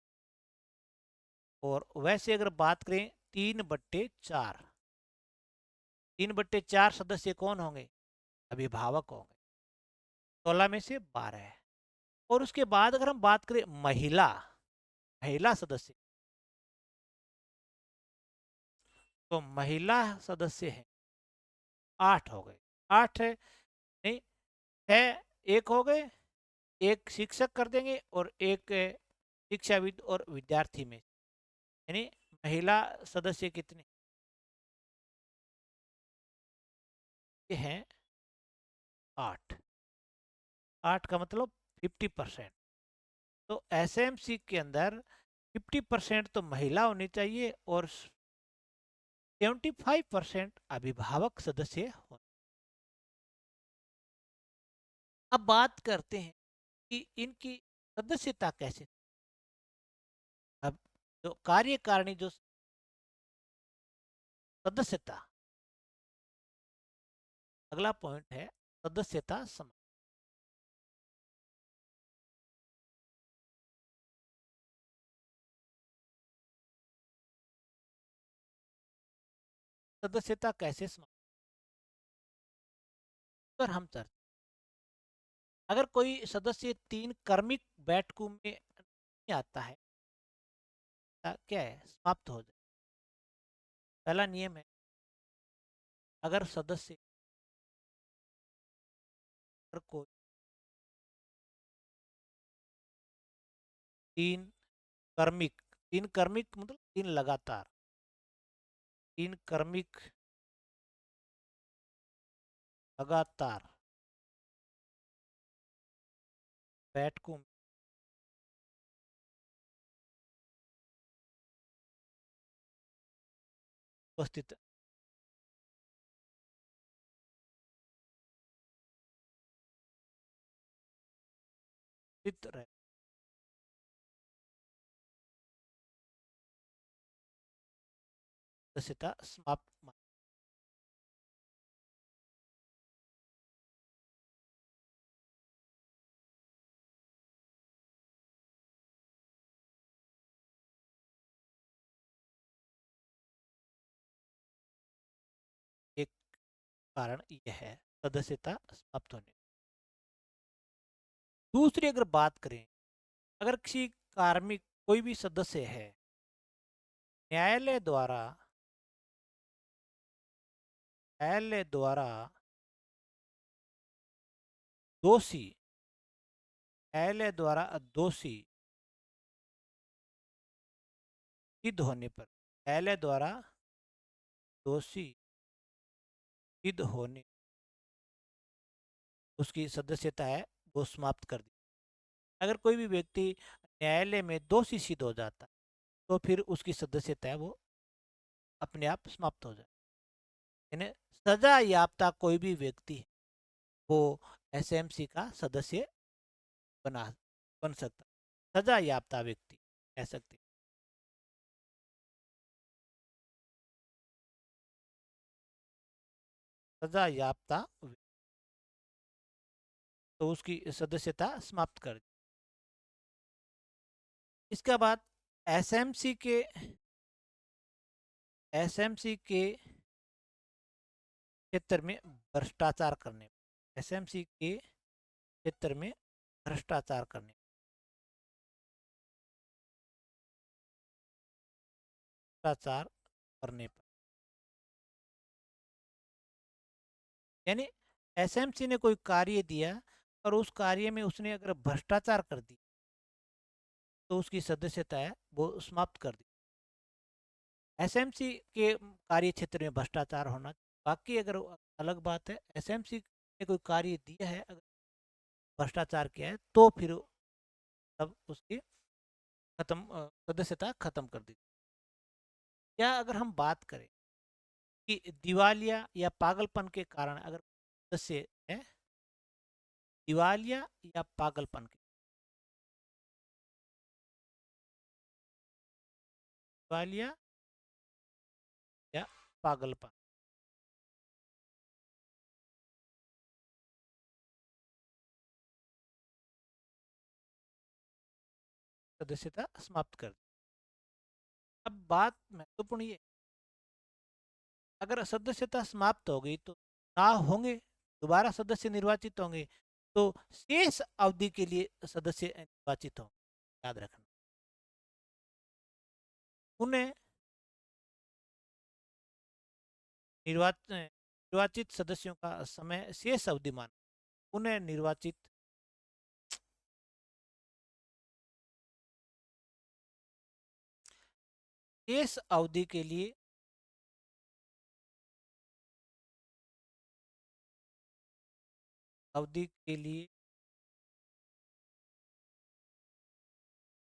A: और वैसे अगर बात करें 3/4, 3/4 सदस्य कौन होंगे? अभिभावक होंगे। 16 में से 12 है। और उसके बाद अगर हम बात करें महिला महिला सदस्य, तो महिला सदस्य है 8 हो गए। 8 है, नहीं, 6 एक हो गए, एक शिक्षक कर देंगे और एक शिक्षाविद और विद्यार्थी में, यानी महिला सदस्य कितने? ये हैं 8। 8 का मतलब 50%। तो एसएमसी के अंदर 50% तो महिला होनी चाहिए और 75% अभिभावक सदस्य होने। अब बात करते हैं कि इनकी सदस्यता कैसे। अब जो कार्यकारिणी जो सदस्यता, अगला पॉइंट है सदस्यता समय। सदस्यता कैसे समाप्त पर हम चर्चा, अगर कोई सदस्य 3 कर्मिक बैठकों में नहीं आता है, क्या है? समाप्त हो जाए। पहला नियम है, अगर सदस्य, अगर कोई 3 कर्मिक, 3 कर्मिक मतलब 3 लगातार, 3 कर्मिक लगातार बैठकों में उपस्थित, रहे, सदस्यता समाप्त। एक कारण यह है सदस्यता समाप्त होने। दूसरी अगर बात करें, अगर किसी कार्मिक कोई भी सदस्य है, न्यायालय द्वारा न्यायालय द्वारा दोषी न्यायालय द्वारा दोषी सिद्ध होने पर, न्यायालय द्वारा दोषी सिद्ध होने, उसकी सदस्यता है वो समाप्त कर दी। अगर कोई भी व्यक्ति न्यायालय में दोषी सिद्ध हो जाता है तो फिर उसकी सदस्यता है वो अपने आप समाप्त हो जाए। यानी सजा याफ्ता कोई भी व्यक्ति है वो एसएमसी का सदस्य बना बन सकता है। सजा याफ्ता व्यक्ति कह सकते हैं। सजा याफ्ता तो उसकी सदस्यता समाप्त कर दी। इसके बाद एसएमसी के एसएमसी के क्षेत्र में भ्रष्टाचार करने, एसएमसी के क्षेत्र में भ्रष्टाचार करने, भ्रष्टाचार करने पर, यानी एसएमसी ने कोई कार्य दिया और उस कार्य में उसने अगर भ्रष्टाचार कर दी तो उसकी सदस्यता है वो समाप्त कर दी। एसएमसी के कार्य क्षेत्र में भ्रष्टाचार होना, बाकी अगर अलग बात है, एसएमसी ने कोई कार्य दिया है अगर भ्रष्टाचार किया है तो फिर तब उसकी सदस्यता खत्म कर दी। या अगर हम बात करें कि दिवालिया या पागलपन के कारण अगर सदस्य है, दिवालिया या पागलपन के, दिवालिया या पागलपन, सदस्यता समाप्त कर दी। अब बात महत्वपूर्ण ये, अगर सदस्यता समाप्त हो गई तो ना होंगे, दोबारा सदस्य निर्वाचित होंगे तो शेष अवधि के लिए सदस्य निर्वाचित होंगे, याद रखना। उन्हें निर्वाचित सदस्यों का समय शेष अवधि मान, उन्हें निर्वाचित शेष अवधि के लिए अवधि के लिए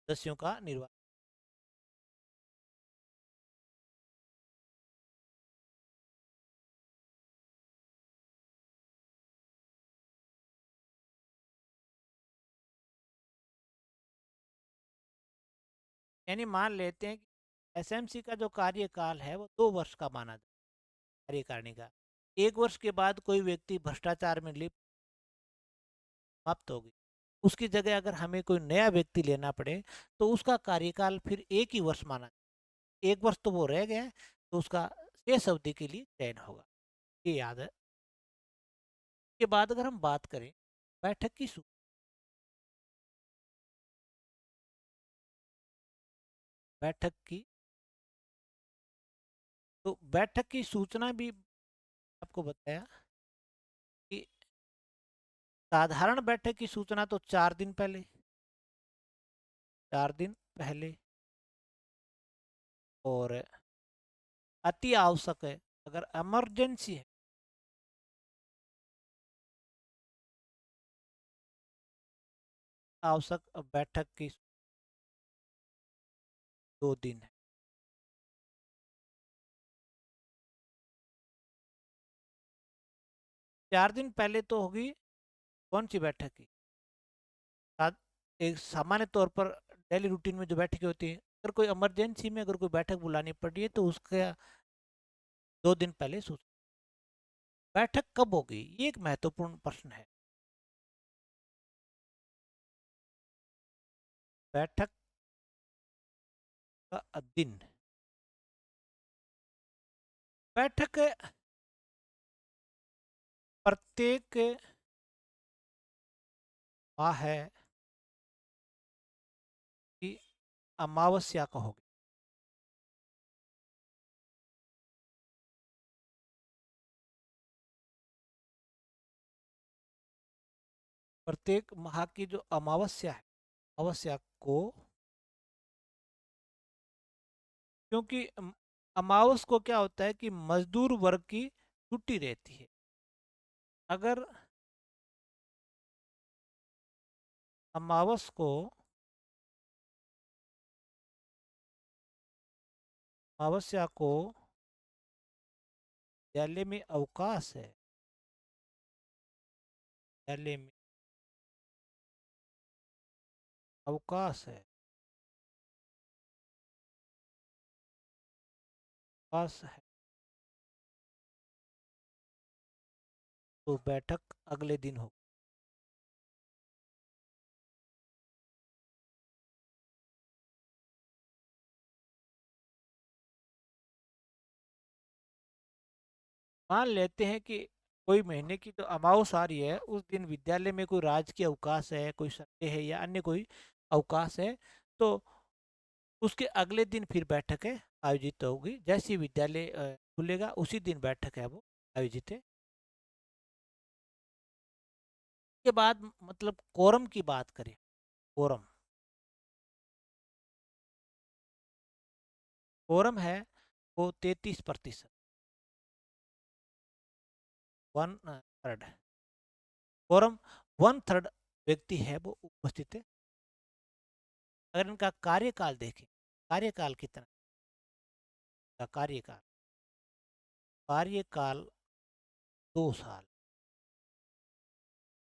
A: सदस्यों का निर्वाचन, यानी मान लेते हैं कि एसएमसी का जो कार्यकाल है वो 2 वर्ष का माना जाए कार्यकारिणी का। 1 वर्ष के बाद कोई व्यक्ति भ्रष्टाचार में लिप्त समाप्त हो गई, उसकी जगह अगर हमें कोई नया व्यक्ति लेना पड़े तो उसका कार्यकाल फिर 1 ही वर्ष माना जाए। 1 वर्ष तो वो रह गया तो उसका शेष अवधि के लिए चयन होगा, ये याद है। के बाद अगर हम बात करें बैठक की बैठक की, तो बैठक की सूचना भी आपको बताया कि साधारण बैठक की सूचना तो 4 दिन पहले, 4 दिन पहले, और अति आवश्यक है अगर इमरजेंसी है आवश्यक बैठक की 2 दिन है। 4 दिन पहले तो होगी कौन सी बैठक की, एक सामान्य तौर पर डेली रूटीन में जो बैठकें होती है, अगर कोई इमरजेंसी में अगर कोई बैठक बुलानी पड़ी है तो उसका 2 दिन पहले सूचना। बैठक कब होगी ये एक महत्वपूर्ण प्रश्न है। बैठक का दिन, बैठक प्रत्येक माह है कि अमावस्या का होगी, प्रत्येक माह की जो अमावस्या है, अमावस्या को, क्योंकि अमावस को क्या होता है कि मजदूर वर्ग की छुट्टी रहती है। अगर अमावस को अमावस्या को विद्यालय में अवकाश है। विद्यालय में अवकाश है। अवकाश है तो बैठक अगले दिन हो। मान लेते हैं कि कोई महीने की जो अमावस आ रही है उस दिन विद्यालय में कोई राजकीय अवकाश है, कोई संडे है या अन्य कोई अवकाश है, तो उसके अगले दिन फिर बैठक है आयोजित होगी। जैसे ही विद्यालय खुलेगा उसी दिन बैठक है वो आयोजित है। के बाद मतलब कोरम की बात करें, कोरम, कोरम है वो 33%, 1/3। कोरम 1/3 व्यक्ति है वो उपस्थित है। अगर इनका कार्यकाल देखें, कार्यकाल कितना का कार्यकाल, कार्यकाल 2 साल,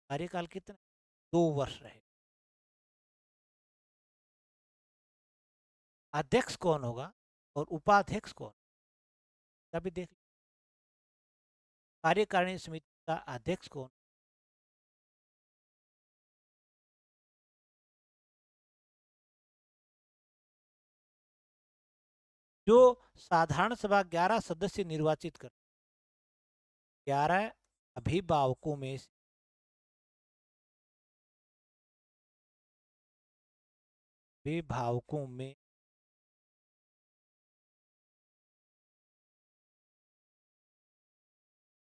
A: कार्यकाल कितना, 2 वर्ष रहे। अध्यक्ष कौन होगा और उपाध्यक्ष कौन, तभी देख। कार्यकारिणी समिति का अध्यक्ष कौन, जो साधारण सभा 11 सदस्य निर्वाचित कर, 11 अभिभावकों में से अभिभावकों में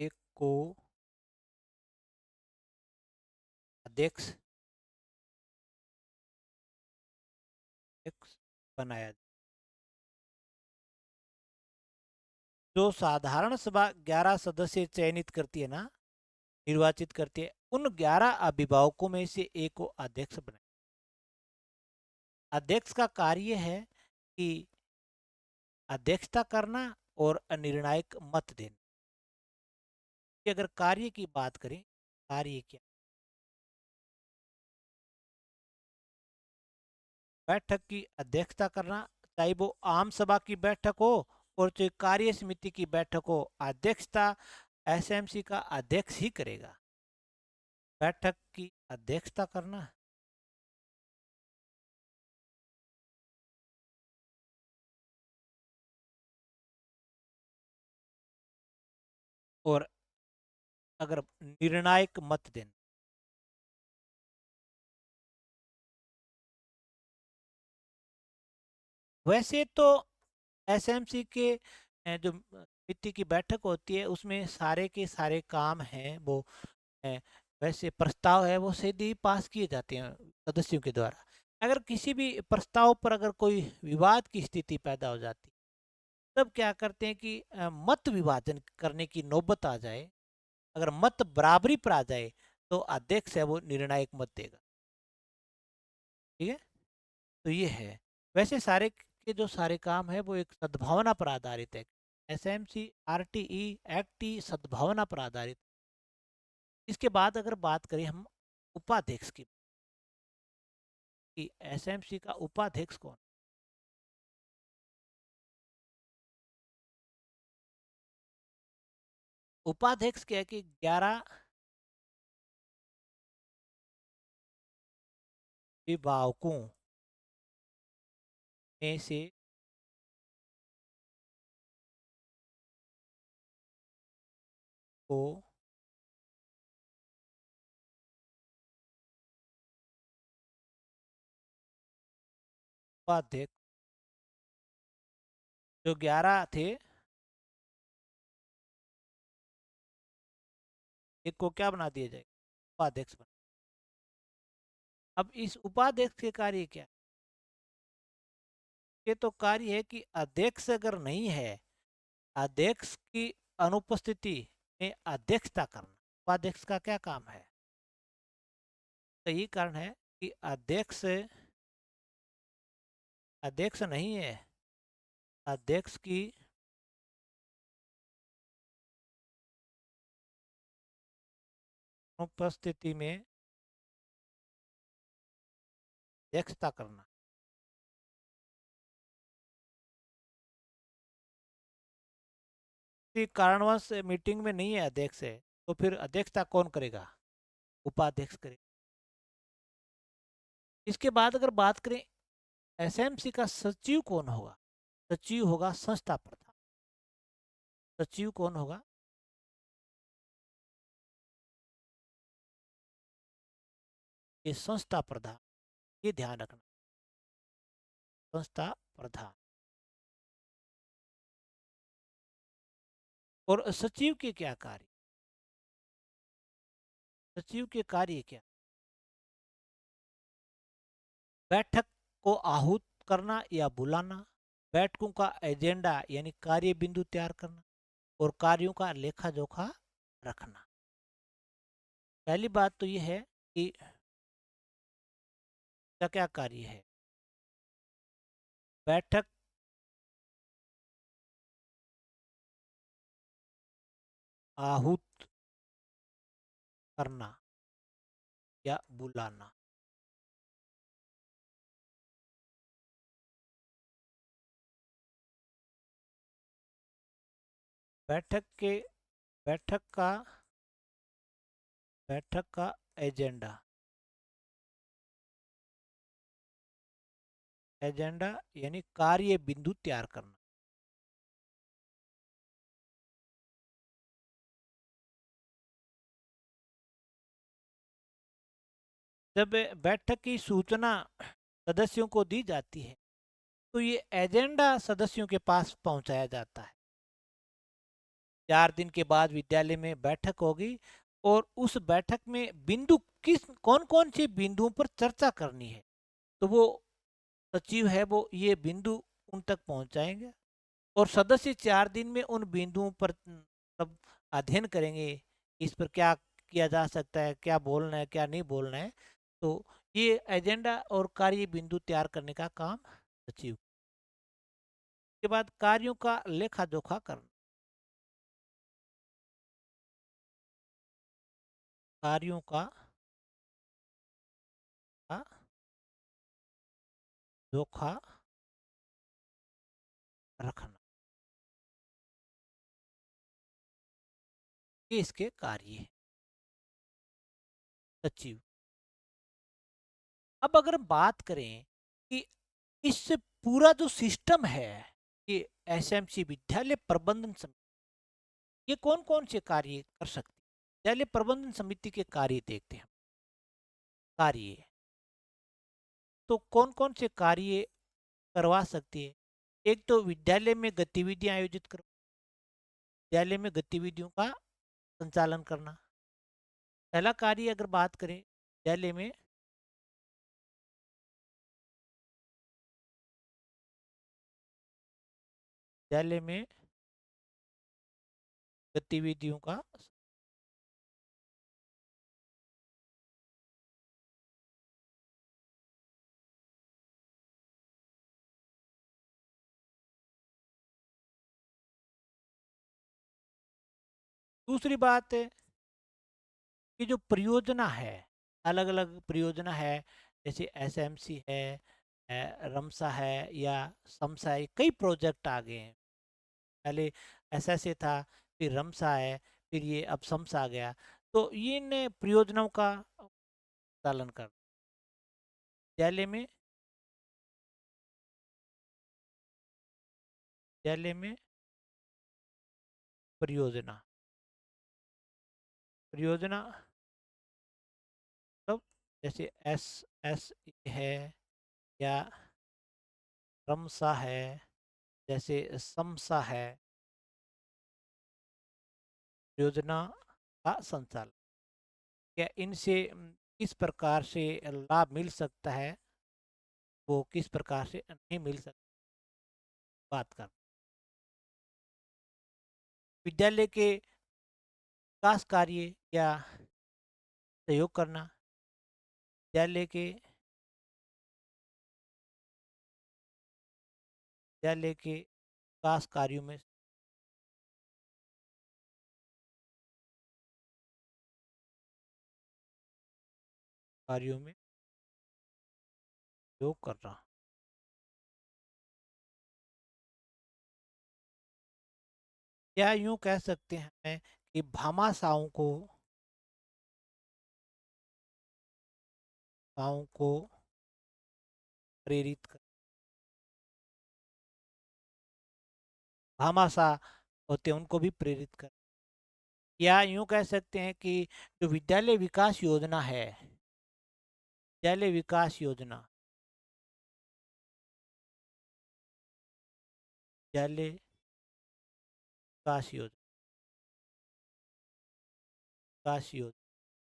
A: एक को अध्यक्ष अध्यक्ष बनाया जाए। जो साधारण सभा 11 सदस्य चयनित करती है ना, निर्वाचित करती है, उन 11 अभिभावकों में से एक को अध्यक्ष बनाए। अध्यक्ष का कार्य है कि अध्यक्षता करना और निर्णायक मत देना। कि अगर कार्य की बात करें, कार्य क्या, बैठक की अध्यक्षता करना, चाहे वो आम सभा की बैठक हो और चाहे कार्य समिति की बैठक हो, अध्यक्षता एसएमसी का अध्यक्ष ही करेगा। बैठक की अध्यक्षता करना, और अगर निर्णायक मत देना। वैसे तो एसएमसी के जो समिति की बैठक होती है उसमें सारे के सारे काम हैं वो वैसे प्रस्ताव है वो सीधे ही पास किए जाते हैं सदस्यों के द्वारा। अगर किसी भी प्रस्ताव पर अगर कोई विवाद की स्थिति पैदा हो जाती तब क्या करते हैं कि मत विभाजन करने की नौबत आ जाए। अगर मत बराबरी पर आ जाए तो अध्यक्ष है वो निर्णायक मत देगा। ठीक है, तो ये है। वैसे सारे के जो सारे काम है वो एक सद्भावना पर आधारित है। एसएमसी आरटीई एक्ट ही सद्भावना पर आधारित। इसके बाद अगर बात करें हम उपाध्यक्ष की, कि एसएमसी का उपाध्यक्ष कौन। उपाध्यक्ष क्या है कि 11 विभागों में से को उपाध्यक्ष, जो 11 थे, एक को क्या बना दिया जाए, उपाध्यक्ष बना। अब इस उपाध्यक्ष के कार्य क्या, ये तो कार्य है कि अध्यक्ष अगर नहीं है, अध्यक्ष की अनुपस्थिति में अध्यक्षता करना। उपाध्यक्ष का क्या काम है, तो यही कारण है कि अध्यक्ष अध्यक्ष नहीं है अध्यक्ष की उपस्थिति में अध्यक्षता करना। किसी कारणवश मीटिंग में नहीं है अध्यक्ष है, तो फिर अध्यक्षता कौन करेगा? उपाध्यक्ष करेगा। इसके बाद अगर बात करें एसएमसी का सचिव कौन होगा? सचिव होगा संस्था प्रधान। सचिव कौन होगा? ये संस्था प्रधान, ये ध्यान रखना, संस्था प्रधान। और सचिव के क्या कार्य? सचिव के कार्य क्या? बैठक को आहूत करना या बुलाना, बैठकों का एजेंडा यानी कार्य बिंदु तैयार करना, और कार्यों का लेखा जोखा रखना। पहली बात तो यह है कि क्या क्या कार्य है। बैठक आहूत करना या बुलाना। बैठक के बैठक का एजेंडा, एजेंडा यानी कार्य बिंदु तैयार करना। जब बैठक की सूचना सदस्यों को दी जाती है तो ये एजेंडा सदस्यों के पास पहुंचाया जाता है। 4 दिन के बाद विद्यालय में बैठक होगी और उस बैठक में बिंदु किस कौन कौन से बिंदुओं पर चर्चा करनी है, तो वो सचिव है वो ये बिंदु उन तक पहुंचाएंगे और सदस्य 4 दिन में उन बिंदुओं पर सब अध्ययन करेंगे। इस पर क्या किया जा सकता है, क्या बोलना है, क्या नहीं बोलना है। तो ये एजेंडा और कार्य बिंदु तैयार करने का काम सचिव। के बाद कार्यों का लेखा जोखा करना। कार्यों का जोखा रखना, ये इसके कार्य है सचिव। अब अगर बात करें कि इस पूरा जो सिस्टम है, ये एसएमसी विद्यालय प्रबंधन समिति, ये कौन कौन से कार्य कर सकती है? विद्यालय प्रबंधन समिति के कार्य देखते हैं। कार्य तो कौन कौन से कार्य करवा सकती है? एक तो विद्यालय में गतिविधियां आयोजित कर, विद्यालय में गतिविधियों का संचालन करना। पहला कार्य अगर बात करें विद्यालय में गतिविधियों का। दूसरी बात है कि जो परियोजना है, अलग अलग परियोजना है, जैसे एसएमसी है, रमसा है या समसा है, कई प्रोजेक्ट आ गए हैं। पहले एसएसए था, फिर रमसा है, फिर ये अब समसा आ गया। तो ये इन परियोजनाओं का पालन कर विद्यालय में विद्यालय में परियोजना परियोजना मतलब जैसे एस एस है या रमसा है, जैसे समसा है, योजना का संचालन। क्या इनसे किस प्रकार से लाभ मिल सकता है, वो किस प्रकार से नहीं मिल सकता, बात कर। विद्यालय के विकास कार्य या सहयोग करना, विद्यालय के विकास कार्यों में योग कर रहा। या यूं कह सकते हैं कि भामाशाहों को प्रेरित कर, भामाशाह होते हैं उनको भी प्रेरित कर। या यूं कह सकते हैं कि जो विद्यालय विकास योजना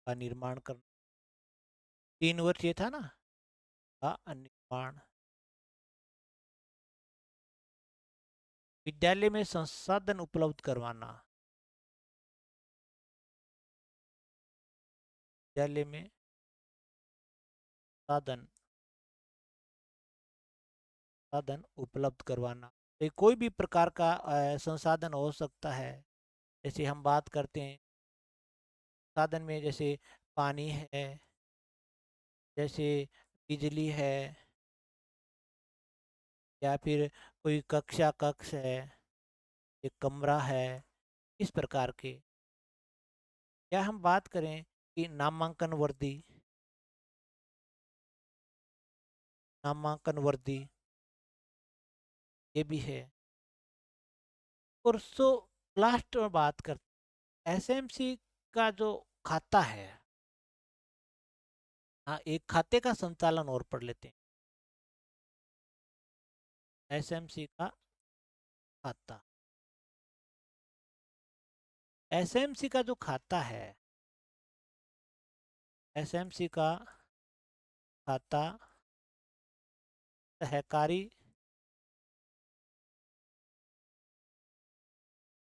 A: का निर्माण करना, 3 वर्ष ये था ना, का निर्माण, विद्यालय में संसाधन उपलब्ध करवाना, विद्यालय में साधन साधन उपलब्ध करवाना। तो कोई भी प्रकार का संसाधन हो सकता है। जैसे हम बात करते हैं साधन में, जैसे पानी है, जैसे बिजली है, या फिर कोई कक्ष है, एक कमरा है, इस प्रकार के। या हम बात करें कि नामांकन वर्दी ये भी है। और लास्ट में बात करते हैं एसएमसी का जो खाता है। हाँ, एक खाते का संचालन और पढ़ लेते हैं। एसएमसी का खाता, एसएमसी का जो खाता है, एसएमसी का खाता सहकारी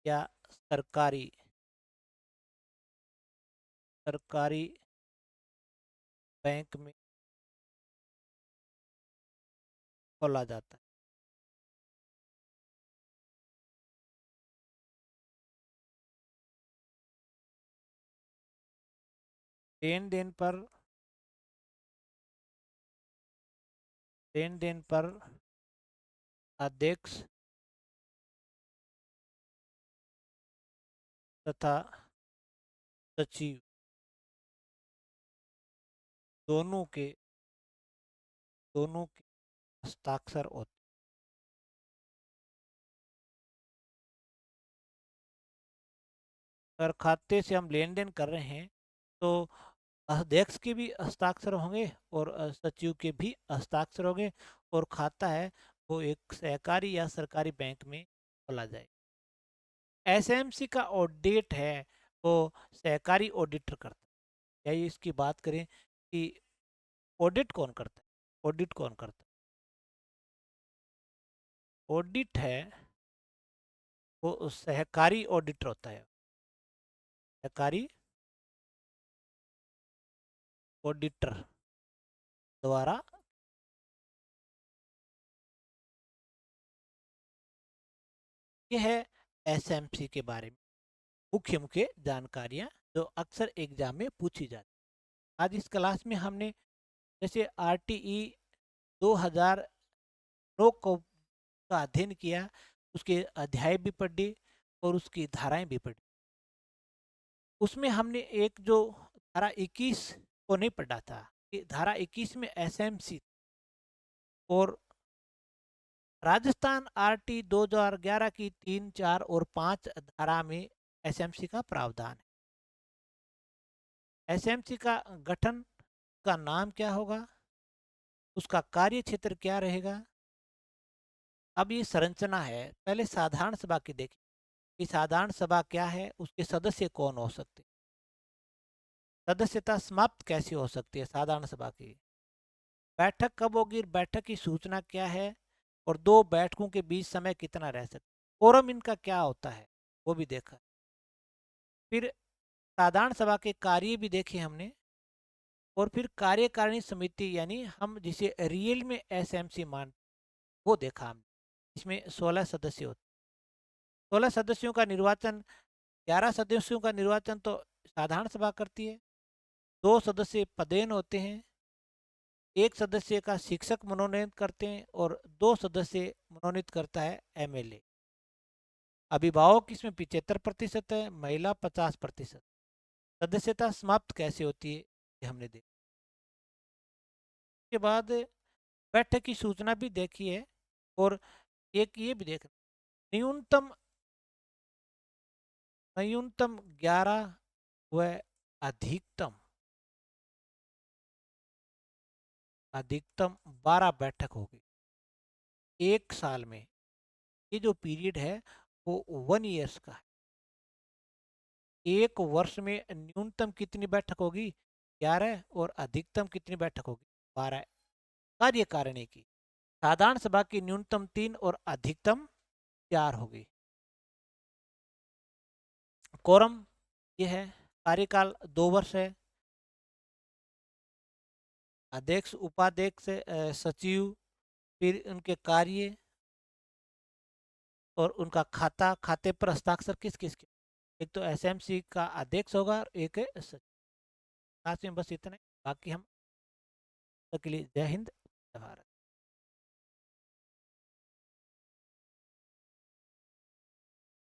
A: या सरकारी सरकारी बैंक में खोला जाता है। लेन देन पर लेन देन पर अध्यक्ष तथा सचिव दोनों के दोनों के हस्ताक्षर होते हैं। अगर खाते से हम लेन देन कर रहे हैं तो अध्यक्ष के भी हस्ताक्षर होंगे और सचिव के भी हस्ताक्षर होंगे, और खाता है वो एक सहकारी या सरकारी बैंक में खोला जाए। एसएमसी का ऑडिट है वो सहकारी ऑडिटर करता है। या इसकी बात करें कि ऑडिट कौन करता है, ऑडिट कौन करता है, ऑडिट है वो सहकारी ऑडिटर होता है, सहकारी ऑडिटर द्वारा। ये है एसएमसी के बारे में मुख्य मुख्य जानकारियां जो अक्सर एग्जाम में पूछी जाती। आज इस क्लास में हमने जैसे आरटीई 2009 को का अध्ययन किया, उसके अध्याय भी पढ़ी और उसकी धाराएं भी पढ़ी। उसमें हमने एक जो धारा 21 को नहीं पढ़ा था कि धारा 21 में एसएमसी और राजस्थान आरटी 2011 की 3, 4 और 5 धारा में एसएमसी का प्रावधान है। एसएमसी का गठन का नाम क्या होगा, उसका कार्य क्षेत्र क्या रहेगा। अब ये संरचना है, पहले साधारण सभा की देखिए कि साधारण सभा क्या है, उसके सदस्य कौन हो सकते हैं, सदस्यता समाप्त कैसे हो सकती है साधारण सभा की, बैठक कब होगी, बैठक की सूचना क्या है, और 2 बैठकों के बीच समय कितना रह सकता है, कोरम इनका क्या होता है वो भी देखा। फिर साधारण सभा के कार्य भी देखे हमने, और फिर कार्यकारिणी समिति यानी हम जिसे रियल में एसएमसी मान वो देखा हमने। इसमें 16 सदस्य होते हैं। 16 सदस्यों का निर्वाचन, 11 सदस्यों का निर्वाचन तो साधारण सभा करती है, 2 सदस्य पदेन होते हैं, 1 सदस्य का शिक्षक मनोनीत करते हैं और 2 सदस्य मनोनीत करता है एमएलए। अभिभावक इसमें 75% है, महिला 50%। सदस्यता समाप्त कैसे होती है ये हमने देखा। उसके बाद बैठक की सूचना भी देखी है, और एक ये भी देखना, न्यूनतम न्यूनतम 11 व अधिकतम अधिकतम 12 बैठक होगी एक साल में। ये जो पीरियड है वो 1 ईयर्स का है। एक वर्ष में न्यूनतम कितनी बैठक होगी? 11, और अधिकतम कितनी बैठक होगी? 12 कार्यकारिणी की। साधारण सभा की न्यूनतम 3 और अधिकतम 4 होगी। कोरम ये है, कार्यकाल 2 वर्ष है। अध्यक्ष, उपाध्यक्ष, सचिव, फिर उनके कार्य और उनका खाते पर हस्ताक्षर किस किस के। एक तो एसएमसी का अध्यक्ष होगा और एक है सचिव। आज में बस इतना ही, बाकी हम के लिए जय हिंद, जय भारत।